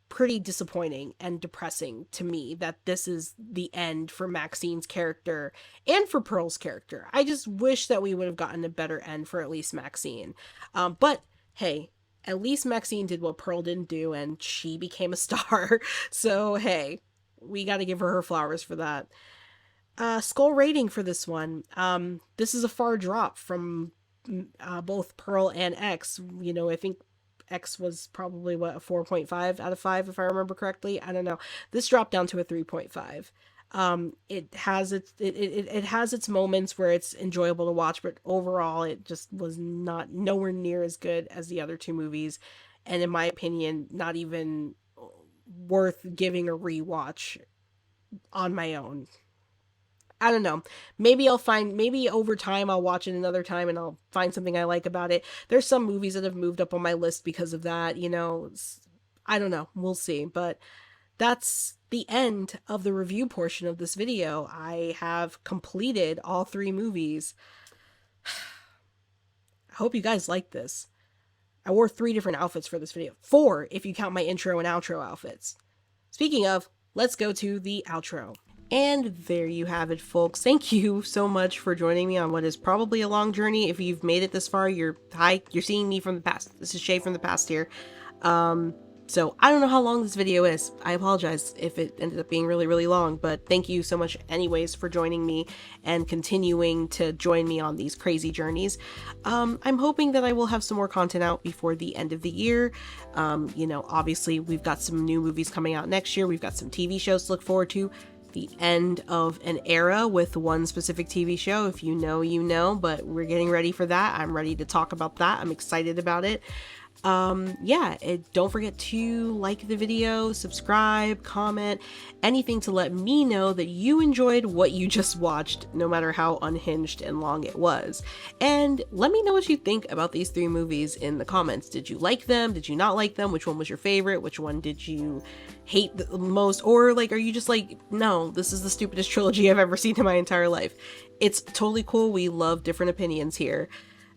pretty disappointing and depressing to me that this is the end for Maxine's character and for Pearl's character. I just wish that we would have gotten a better end for at least Maxine. But hey, at least Maxine did what Pearl didn't do, and she became a star. So hey, we got to give her flowers for that. Skull rating for this one. This is a far drop from both Pearl and X. You know, I think X was probably what, a 4.5 out of 5 if I remember correctly. I don't know. This dropped down to a 3.5. It has it has its moments where it's enjoyable to watch, but overall it just was nowhere near as good as the other two movies, and in my opinion, not even worth giving a rewatch on my own. I don't know. Maybe over time I'll watch it another time and I'll find something I like about it. There's some movies that have moved up on my list because of that, you know. I don't know. We'll see. But that's the end of the review portion of this video. I have completed all 3 movies. I hope you guys liked this. I wore 3 different outfits for this video. 4 if you count my intro and outro outfits. Speaking of, let's go to the outro. And there you have it, folks. Thank you so much for joining me on what is probably a long journey. If you've made it this far, you're seeing me from the past. This is Shay from the past here. So I don't know how long this video is. I apologize if it ended up being really, really long, but thank you so much anyways for joining me and continuing to join me on these crazy journeys. I'm hoping that I will have some more content out before the end of the year. You know, obviously we've got some new movies coming out next year. We've got some TV shows to look forward to. The end of an era with one specific TV show. If you know, you know, but we're getting ready for that. I'm ready to talk about that. I'm excited about it. Yeah, don't forget to like the video, subscribe, comment, anything to let me know that you enjoyed what you just watched, no matter how unhinged and long it was. And let me know what you think about these 3 movies in the comments. Did you like them? Did you not like them? Which one was your favorite? Which one did you hate the most? Or like, are you just like, no, this is the stupidest trilogy I've ever seen in my entire life? It's totally cool. We love different opinions here.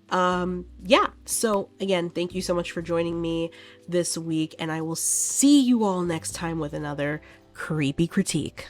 Yeah, so again, thank you so much for joining me this week, and I will see you all next time with another creepy critique.